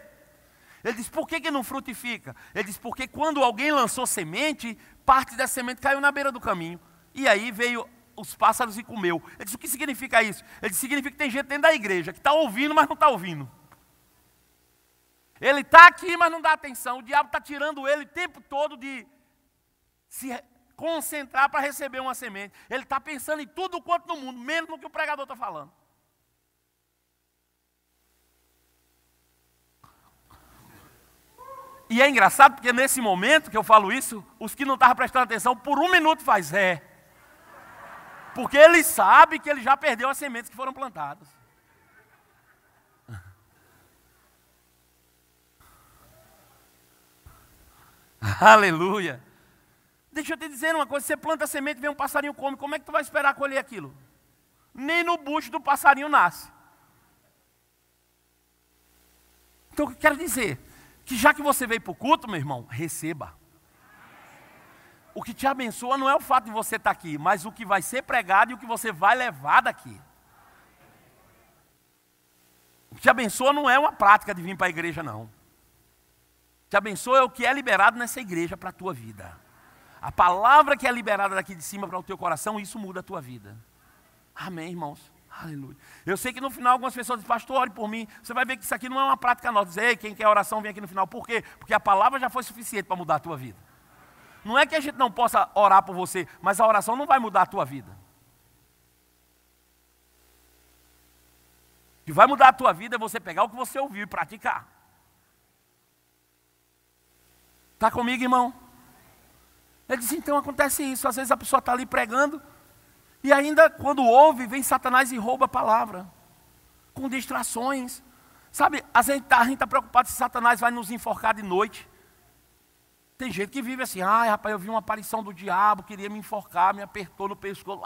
Ele diz, por que não frutifica? Ele diz, porque quando alguém lançou semente, parte dessa semente caiu na beira do caminho. E aí veio os pássaros e comeu. Ele disse, o que significa isso? Ele disse, significa que tem gente dentro da igreja que está ouvindo, mas não está ouvindo. Ele está aqui, mas não dá atenção. O diabo está tirando ele o tempo todo de se concentrar para receber uma semente. Ele está pensando em tudo quanto no mundo, menos no que o pregador está falando. E é engraçado porque nesse momento que eu falo isso, os que não estavam prestando atenção, por um minuto faz porque ele sabe que ele já perdeu as sementes que foram plantadas. Aleluia. Deixa eu te dizer uma coisa, você planta a semente, vem um passarinho come, como é que tu vai esperar colher aquilo? Nem no bucho do passarinho nasce. Então o que eu quero dizer? Que já que você veio para o culto, meu irmão, receba. O que te abençoa não é o fato de você estar aqui, mas o que vai ser pregado e o que você vai levar daqui. O que te abençoa não é uma prática de vir para a igreja, não. O que te abençoa é o que é liberado nessa igreja para a tua vida. A palavra que é liberada daqui de cima para o teu coração, isso muda a tua vida. Amém, irmãos? Aleluia. Eu sei que no final algumas pessoas dizem, pastor, ore por mim. Você vai ver que isso aqui não é uma prática nossa. Dizer, ei, quem quer oração vem aqui no final. Por quê? Porque a palavra já foi suficiente para mudar a tua vida. Não é que a gente não possa orar por você, mas a oração não vai mudar a tua vida. O que vai mudar a tua vida é você pegar o que você ouviu e praticar. Está comigo, irmão? Ele disse, então acontece isso. Às vezes a pessoa está ali pregando, e ainda quando ouve, vem Satanás e rouba a palavra. Com distrações. Sabe, a gente está preocupado se Satanás vai nos enforcar de noite. Tem gente que vive assim, ai rapaz, eu vi uma aparição do diabo, queria me enforcar, me apertou no pescoço.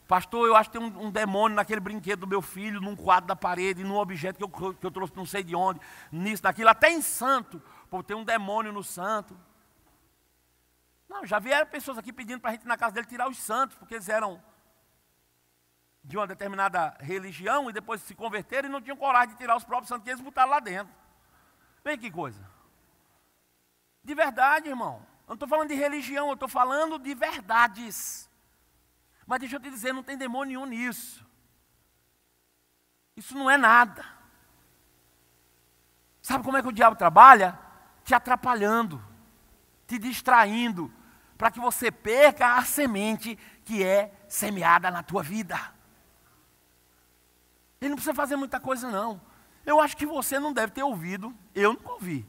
Pastor, eu acho que tem um demônio naquele brinquedo do meu filho, num quadro da parede, num objeto que eu trouxe não sei de onde, nisso, naquilo, até em santo. Pô, tem um demônio no santo. Não, já vieram pessoas aqui pedindo para a gente ir na casa dele tirar os santos, porque eles eram de uma determinada religião e depois se converteram e não tinham coragem de tirar os próprios santos que eles botaram lá dentro. Vem que coisa. De verdade, irmão. Eu não estou falando de religião, eu estou falando de verdades. Mas deixa eu te dizer, não tem demônio nenhum nisso. Isso não é nada. Sabe como é que o diabo trabalha? Te atrapalhando, te distraindo, para que você perca a semente que é semeada na tua vida. Ele não precisa fazer muita coisa, não. Eu acho que você não deve ter ouvido, eu nunca ouvi.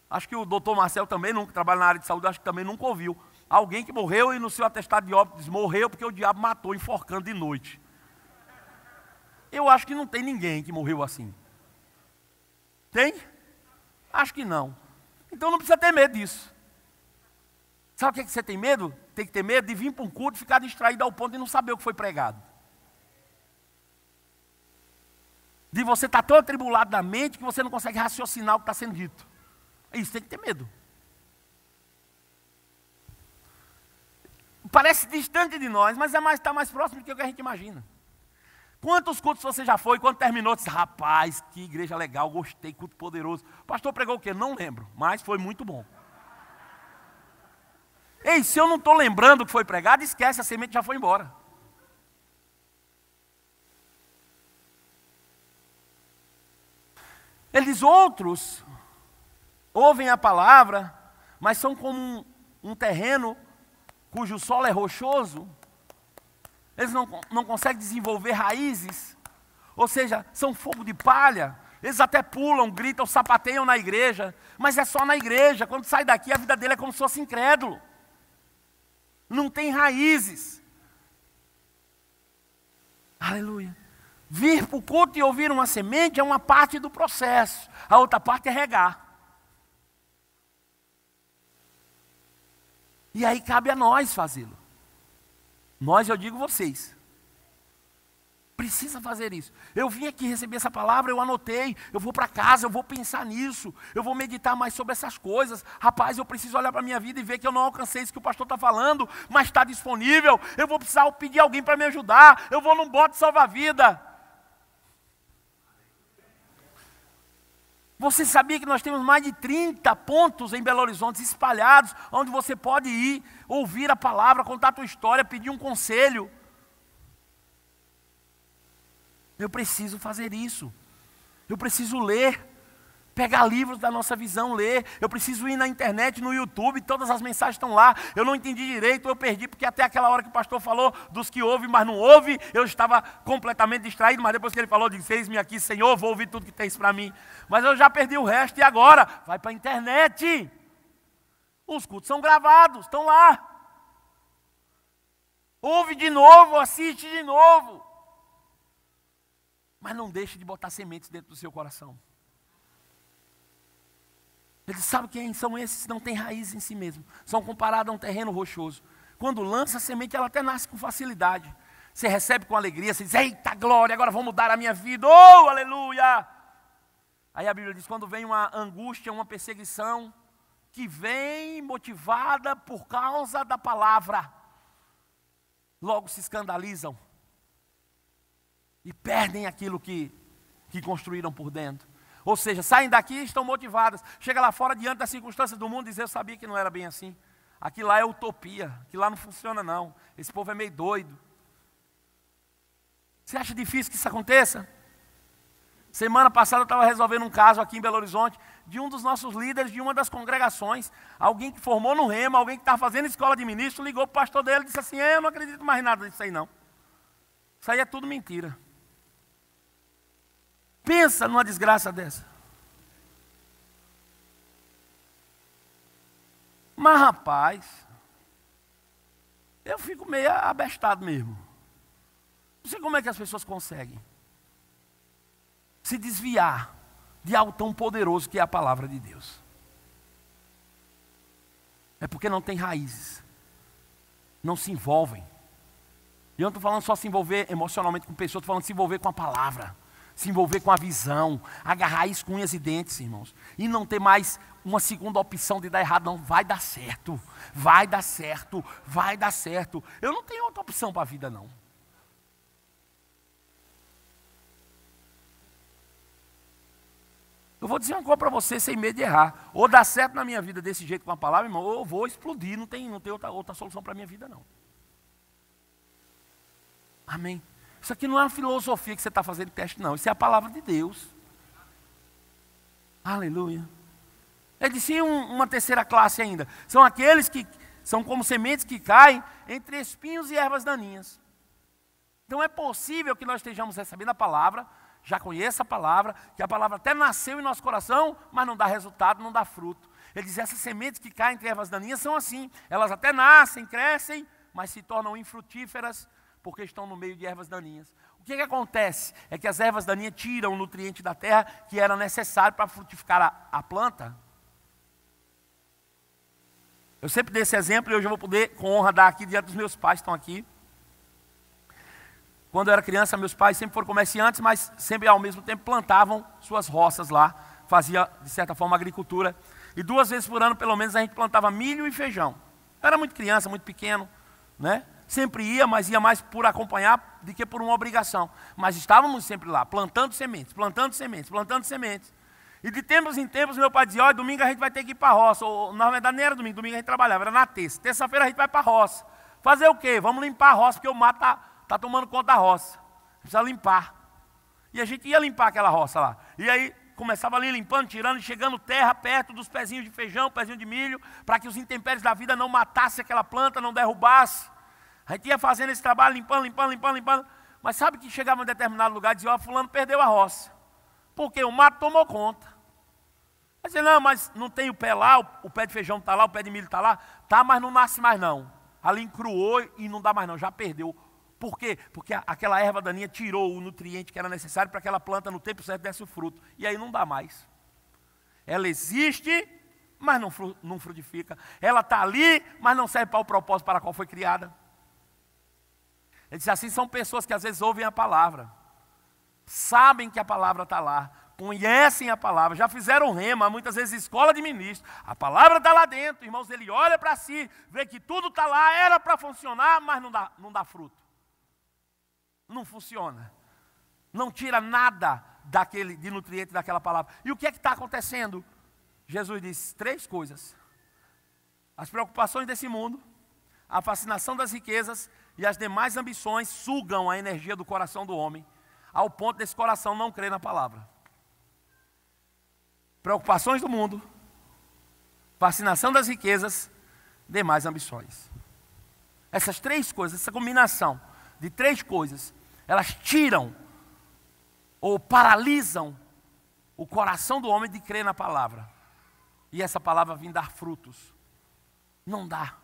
Acho que o doutor Marcel também, que trabalha na área de saúde, acho que também nunca ouviu. Alguém que morreu e no seu atestado de óbito diz, morreu porque o diabo matou enforcando de noite. Eu acho que não tem ninguém que morreu assim. Tem? Acho que não. Então não precisa ter medo disso. Sabe o que, é que você tem medo? Tem que ter medo de vir para um culto e ficar distraído ao ponto de não saber o que foi pregado. De você estar tão atribulado na mente que você não consegue raciocinar o que está sendo dito. Isso tem que ter medo. Parece distante de nós, mas está mais próximo do que o que a gente imagina. Quantos cultos você já foi? Quando terminou, disse, rapaz, que igreja legal, gostei, culto poderoso. O pastor pregou o quê? Não lembro, mas foi muito bom. Ei, se eu não estou lembrando o que foi pregado, esquece, a semente já foi embora. Eles outros ouvem a palavra, mas são como um terreno cujo solo é rochoso. Eles não conseguem desenvolver raízes, ou seja, são fogo de palha. Eles até pulam, gritam, sapateiam na igreja, mas é só na igreja. Quando sai daqui, a vida dele é como se fosse incrédulo. Não tem raízes. Aleluia. Vir para o culto e ouvir uma semente é uma parte do processo. A outra parte é regar. E aí cabe a nós fazê-lo. Nós, eu digo vocês. Precisa fazer isso. Eu vim aqui receber essa palavra, eu anotei, eu vou para casa, eu vou pensar nisso, eu vou meditar mais sobre essas coisas. Rapaz, eu preciso olhar para a minha vida e ver que eu não alcancei isso que o pastor está falando, mas está disponível. Eu vou precisar pedir alguém para me ajudar. Eu vou num bote salva-vida. Você sabia que nós temos mais de 30 pontos em Belo Horizonte espalhados, onde você pode ir, ouvir a palavra, contar a tua história, pedir um conselho? Eu preciso fazer isso. Eu preciso ler, pegar livros da nossa visão, ler. Eu preciso ir na internet, no YouTube, todas as mensagens estão lá. Eu não entendi direito, eu perdi, porque até aquela hora que o pastor falou dos que ouvem, mas não ouve, eu estava completamente distraído, mas depois que ele falou, disse, eis-me aqui, Senhor, vou ouvir tudo que tens para mim. Mas eu já perdi o resto, e agora? Vai para a internet. Os cultos são gravados, estão lá. Ouve de novo, assiste de novo. Mas não deixe de botar sementes dentro do seu coração. Ele sabe quem são esses que não têm raiz em si mesmo. São comparados a um terreno rochoso. Quando lança a semente, ela até nasce com facilidade. Você recebe com alegria, você diz, eita glória, agora vou mudar a minha vida. Oh, aleluia! Aí a Bíblia diz, quando vem uma angústia, uma perseguição, que vem motivada por causa da palavra, logo se escandalizam. E perdem aquilo que construíram por dentro. Ou seja, saem daqui e estão motivadas. Chega lá fora, diante das circunstâncias do mundo, e diz, eu sabia que não era bem assim. Aqui lá é utopia, aqui lá não funciona não. Esse povo é meio doido. Você acha difícil que isso aconteça? Semana passada eu estava resolvendo um caso aqui em Belo Horizonte, de um dos nossos líderes de uma das congregações. Alguém que formou no Rema, alguém que estava fazendo escola de ministro, ligou para o pastor dele e disse assim, eu não acredito mais em nada disso aí não. Isso aí é tudo mentira. Pensa numa desgraça dessa. Mas rapaz, eu fico meio abestado mesmo. Não sei como é que as pessoas conseguem se desviar de algo tão poderoso que é a palavra de Deus. É porque não tem raízes. Não se envolvem. E eu não estou falando só se envolver emocionalmente com pessoas, estou falando se envolver com a palavra. Se envolver com a visão, agarrar isso com unhas e dentes, irmãos. E não ter mais uma segunda opção de dar errado, não. Vai dar certo, vai dar certo, vai dar certo. Eu não tenho outra opção para a vida, não. Eu vou dizer uma coisa para você sem medo de errar. Ou dá certo na minha vida desse jeito com a palavra, irmão, ou eu vou explodir. Não tem outra solução para a minha vida, não. Amém. Isso aqui não é uma filosofia que você está fazendo teste, não. Isso é a palavra de Deus. Aleluia. Ele disse uma terceira classe ainda. São aqueles que são como sementes que caem entre espinhos e ervas daninhas. Então é possível que nós estejamos recebendo a palavra, já conheça a palavra, que a palavra até nasceu em nosso coração, mas não dá resultado, não dá fruto. Ele diz, essas sementes que caem entre ervas daninhas são assim. Elas até nascem, crescem, mas se tornam infrutíferas, porque estão no meio de ervas daninhas. O que acontece? É que as ervas daninhas tiram o nutriente da terra que era necessário para frutificar a planta. Eu sempre dei esse exemplo e hoje eu vou poder, com honra, dar aqui diante dos meus pais que estão aqui. Quando eu era criança, meus pais sempre foram comerciantes, mas sempre ao mesmo tempo plantavam suas roças lá, fazia de certa forma agricultura. E 2 vezes por ano, pelo menos, a gente plantava milho e feijão. Eu era muito criança, muito pequeno, né? Sempre ia, mas ia mais por acompanhar do que por uma obrigação. Mas estávamos sempre lá, plantando sementes, plantando sementes, plantando sementes. E de tempos em tempos, meu pai dizia, olha, domingo a gente vai ter que ir para a roça. Ou, na verdade, nem era domingo, domingo a gente trabalhava, era na terça. Terça-feira a gente vai para a roça. Fazer o quê? Vamos limpar a roça, porque o mato está tomando conta da roça. Precisa limpar. E a gente ia limpar aquela roça lá. E aí começava ali limpando, tirando e chegando terra perto dos pezinhos de feijão, pezinho de milho, para que os intempéries da vida não matassem aquela planta, não derrubasse. A gente ia fazendo esse trabalho, limpando, limpando, limpando, limpando. Mas sabe que chegava em um determinado lugar e dizia, ó, fulano perdeu a roça. Porque o mato tomou conta. Aí dizia, não, mas não tem o pé lá, o pé de feijão está lá, o pé de milho está lá. Tá, mas não nasce mais não. Ali encruou e não dá mais não, já perdeu. Por quê? Porque aquela erva daninha tirou o nutriente que era necessário para aquela planta no tempo certo desse o fruto. E aí não dá mais. Ela existe, mas não frutifica. Ela está ali, mas não serve para o propósito para o qual foi criada. Ele disse assim, são pessoas que às vezes ouvem a palavra, sabem que a palavra está lá, conhecem a palavra, já fizeram rema, muitas vezes escola de ministro, a palavra está lá dentro, irmãos, ele olha para si, vê que tudo está lá, era para funcionar, mas não dá fruto. Não funciona. Não tira nada de nutriente daquela palavra. E o que é que está acontecendo? Jesus disse 3 coisas. As preocupações desse mundo, a fascinação das riquezas e as demais ambições sugam a energia do coração do homem, ao ponto desse coração não crer na palavra. Preocupações do mundo, fascinação das riquezas, demais ambições. Essas 3 coisas, essa combinação de 3 coisas, elas tiram ou paralisam o coração do homem de crer na palavra. E essa palavra vem dar frutos. Não dá.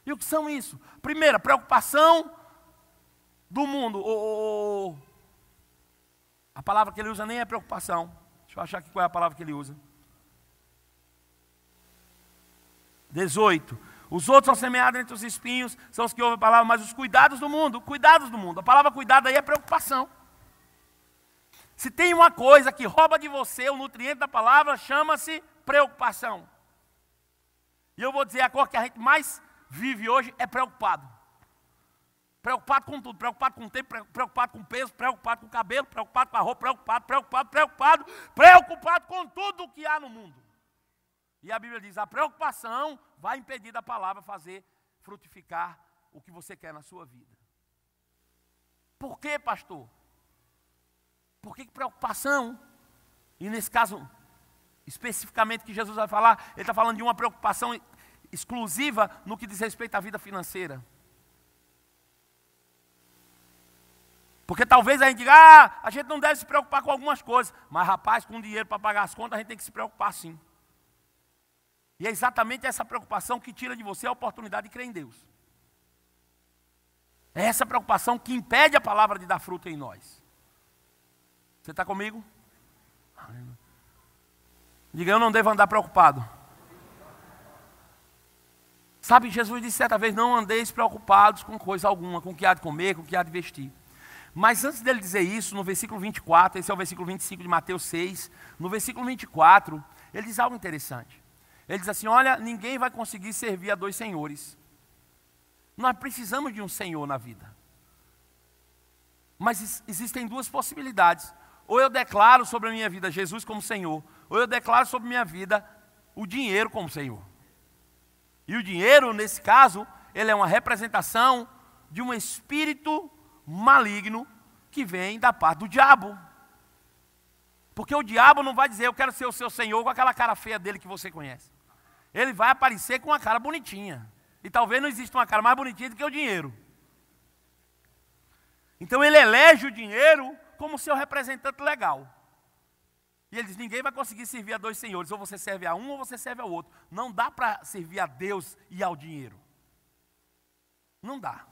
E o que são isso? Primeiro, a preocupação do mundo. A palavra que ele usa nem é preocupação. Deixa eu achar aqui qual é a palavra que ele usa. 18. Os outros são semeados entre os espinhos, são os que ouvem a palavra, mas os cuidados do mundo. A palavra cuidado aí é preocupação. Se tem uma coisa que rouba de você o nutriente da palavra, chama-se preocupação. E eu vou dizer, a coisa que a gente mais vive hoje é preocupado. Preocupado com tudo, preocupado com o tempo, preocupado com o peso, preocupado com o cabelo, preocupado com a roupa, preocupado com tudo o que há no mundo. E a Bíblia diz, a preocupação vai impedir da palavra fazer frutificar o que você quer na sua vida. Por quê, pastor? Por que preocupação? E nesse caso, especificamente que Jesus vai falar, ele está falando de uma preocupação exclusiva no que diz respeito à vida financeira. Porque talvez a gente diga, a gente não deve se preocupar com algumas coisas. Mas rapaz, com dinheiro para pagar as contas, a gente tem que se preocupar sim. E é exatamente essa preocupação que tira de você a oportunidade de crer em Deus. É essa preocupação que impede a palavra de dar fruto em nós. Você está comigo? Diga, eu não devo andar preocupado. Sabe, Jesus disse certa vez, não andeis preocupados com coisa alguma, com o que há de comer, com o que há de vestir. Mas antes dele dizer isso, no versículo 24, esse é o versículo 25 de Mateus 6, no versículo 24, ele diz algo interessante. Ele diz assim, olha, ninguém vai conseguir servir a 2 senhores. Nós precisamos de um senhor na vida. Mas existem 2 possibilidades. Ou eu declaro sobre a minha vida Jesus como Senhor, ou eu declaro sobre a minha vida o dinheiro como Senhor. E o dinheiro, nesse caso, ele é uma representação de um espírito maligno que vem da parte do diabo. Porque o diabo não vai dizer, eu quero ser o seu Senhor com aquela cara feia dele que você conhece. Ele vai aparecer com uma cara bonitinha. E talvez não exista uma cara mais bonitinha do que o dinheiro. Então ele elege o dinheiro como seu representante legal. E ele diz, ninguém vai conseguir servir a 2 senhores. Ou você serve a um ou você serve ao outro. Não dá para servir a Deus e ao dinheiro. Não dá.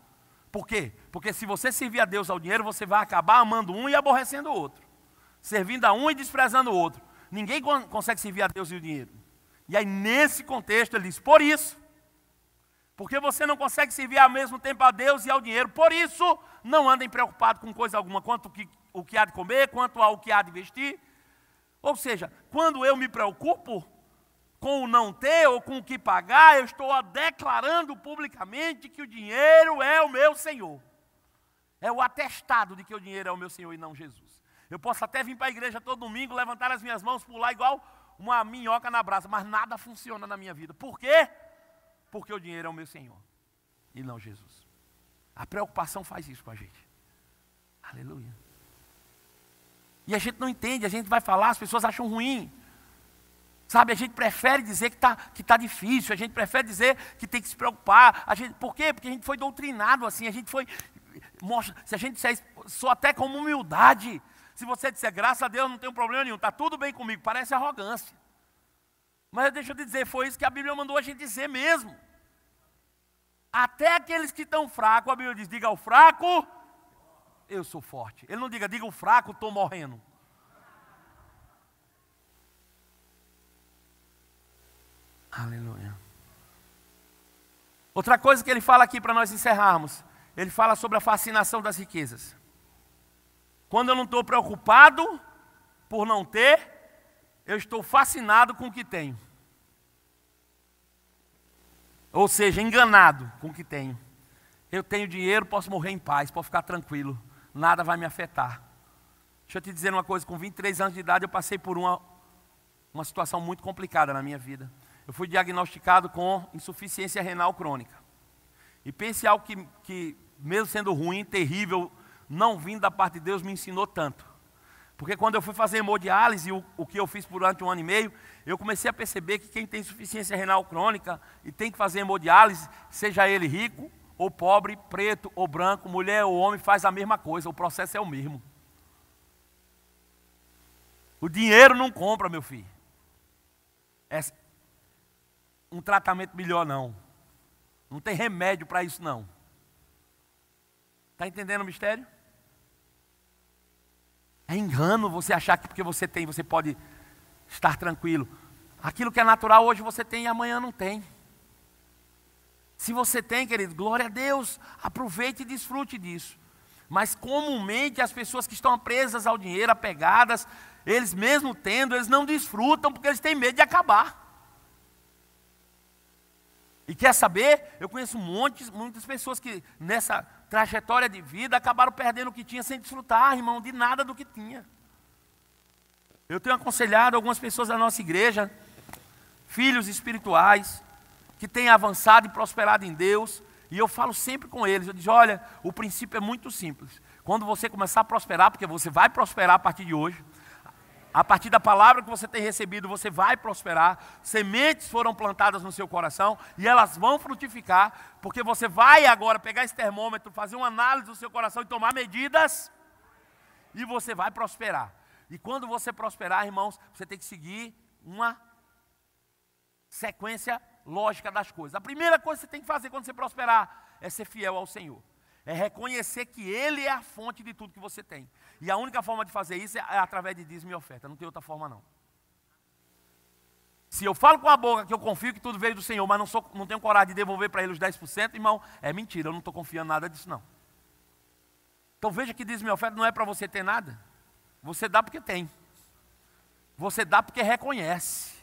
Por quê? Porque se você servir a Deus e ao dinheiro, você vai acabar amando um e aborrecendo o outro. Servindo a um e desprezando o outro. Ninguém consegue servir a Deus e o dinheiro. E aí nesse contexto ele diz, por isso, Porque você não consegue servir ao mesmo tempo a Deus e ao dinheiro. Por isso, não andem preocupados com coisa alguma, quanto o que há de comer, quanto ao que há de vestir. Ou seja, quando eu me preocupo com o não ter ou com o que pagar, eu estou declarando publicamente que o dinheiro é o meu Senhor. É o atestado de que o dinheiro é o meu Senhor e não Jesus. Eu posso até vir para a igreja todo domingo, levantar as minhas mãos, pular igual uma minhoca na brasa, mas nada funciona na minha vida. Por quê? Porque o dinheiro é o meu Senhor e não Jesus. A preocupação faz isso com a gente. Aleluia. E a gente não entende, a gente vai falar, as pessoas acham ruim. Sabe, a gente prefere dizer que tá difícil, a gente prefere dizer que tem que se preocupar. Por quê? Porque a gente foi doutrinado assim, a gente foi... Se a gente disser isso, sou até com humildade. Se você disser, graças a Deus, não tem problema nenhum, está tudo bem comigo, parece arrogância. Mas deixa eu te dizer, foi isso que a Bíblia mandou a gente dizer mesmo. Até aqueles que estão fracos, a Bíblia diz, diga ao fraco, eu sou forte. Ele não diga o fraco, estou morrendo. Aleluia. Outra coisa que ele fala aqui para nós encerrarmos, ele fala sobre a fascinação das riquezas. Quando eu não estou preocupado por não ter, eu estou fascinado com o que tenho. Ou seja, enganado com o que tenho. Eu tenho dinheiro, posso morrer em paz, posso ficar tranquilo. Nada vai me afetar. Deixa eu te dizer uma coisa, com 23 anos de idade eu passei por uma situação muito complicada na minha vida. Eu fui diagnosticado com insuficiência renal crônica. E pense algo que mesmo sendo ruim, terrível, não vindo da parte de Deus, me ensinou tanto. Porque quando eu fui fazer hemodiálise, o que eu fiz durante 1 ano e meio, eu comecei a perceber que quem tem insuficiência renal crônica e tem que fazer hemodiálise, seja ele rico ou pobre, preto ou branco, mulher ou homem, faz a mesma coisa, o processo é o mesmo. O dinheiro não compra, meu filho. Um tratamento melhor não. Não tem remédio para isso não. Está entendendo o mistério? É engano você achar que porque você tem, você pode estar tranquilo. Aquilo que é natural hoje você tem e amanhã não tem. Se você tem, querido, glória a Deus, aproveite e desfrute disso. Mas comumente as pessoas que estão presas ao dinheiro, apegadas, eles mesmo tendo, eles não desfrutam porque eles têm medo de acabar. E quer saber? Eu conheço muitas pessoas que nessa trajetória de vida acabaram perdendo o que tinha sem desfrutar, irmão, de nada do que tinha. Eu tenho aconselhado algumas pessoas da nossa igreja, filhos espirituais, que têm avançado e prosperado em Deus, e eu falo sempre com eles, eu digo, olha, o princípio é muito simples. Quando você começar a prosperar, porque você vai prosperar a partir de hoje, a partir da palavra que você tem recebido, você vai prosperar. Sementes foram plantadas no seu coração e elas vão frutificar, porque você vai agora pegar esse termômetro, fazer uma análise do seu coração e tomar medidas, e você vai prosperar. E quando você prosperar, irmãos, você tem que seguir uma sequência lógica das coisas. A primeira coisa que você tem que fazer quando você prosperar é ser fiel ao Senhor. É reconhecer que Ele é a fonte de tudo que você tem. E a única forma de fazer isso é através de dízimo e oferta. Não tem outra forma não. Se eu falo com a boca que eu confio que tudo veio do Senhor, mas não tenho coragem de devolver para Ele os 10%, irmão, é mentira, eu não estou confiando nada disso não. Então veja que dízimo e oferta não é para você ter nada. Você dá porque tem. Você dá porque reconhece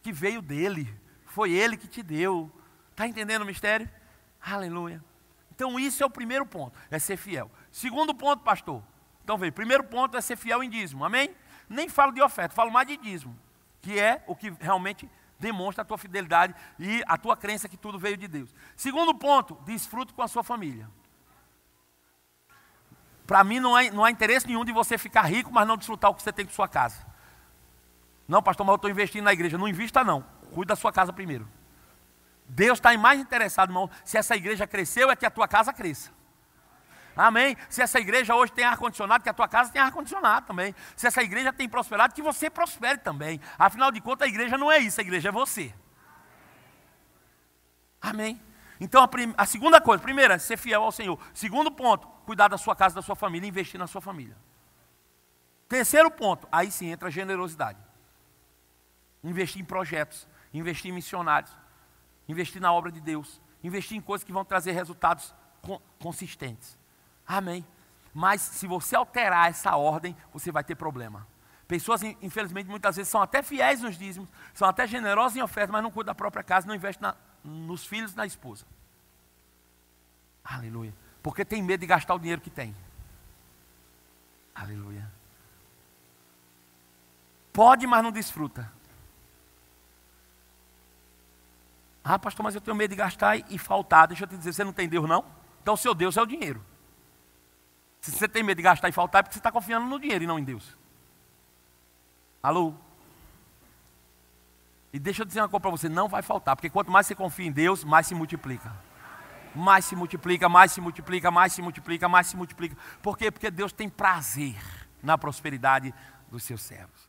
que veio dEle. Foi Ele que te deu. Está entendendo o mistério? Aleluia. Então isso é o primeiro ponto, é ser fiel. Segundo ponto, pastor. Então veja, primeiro ponto é ser fiel em dízimo, amém? Nem falo de oferta, falo mais de dízimo, que é o que realmente demonstra a tua fidelidade e a tua crença que tudo veio de Deus. Segundo ponto, desfrute com a sua família. Para mim não há interesse nenhum de você ficar rico, mas não desfrutar o que você tem com sua casa. Não, pastor, mas eu estou investindo na igreja. Não invista não, cuide da sua casa primeiro. Deus está mais interessado, irmão, se essa igreja cresceu, é que a tua casa cresça. Amém? Se essa igreja hoje tem ar-condicionado, que a tua casa tem ar-condicionado também. Se essa igreja tem prosperado, que você prospere também. Afinal de contas, a igreja não é isso, a igreja é você. Amém? Então, a segunda coisa, primeira, é ser fiel ao Senhor. Segundo ponto, cuidar da sua casa, da sua família, investir na sua família. Terceiro ponto, aí sim entra a generosidade. Investir em projetos, investir em missionários. Investir na obra de Deus, Investir em coisas que vão trazer resultados consistentes. Amém? Mas se você alterar essa ordem, você vai ter problema. Pessoas, infelizmente, muitas vezes são até fiéis nos dízimos, são até generosas em oferta, mas não cuidam da própria casa, não investem nos filhos e na esposa. Aleluia. Porque tem medo de gastar o dinheiro que tem. Aleluia. Pode, mas não desfruta. Ah, pastor, mas eu tenho medo de gastar e faltar. Deixa eu te dizer, você não tem Deus não? Então o seu Deus é o dinheiro. Se você tem medo de gastar e faltar, é porque você está confiando no dinheiro e não em Deus. Alô? E deixa eu dizer uma coisa para você, não vai faltar, porque quanto mais você confia em Deus, mais se multiplica. Mais se multiplica, mais se multiplica, mais se multiplica, mais se multiplica. Por quê? Porque Deus tem prazer na prosperidade dos seus servos.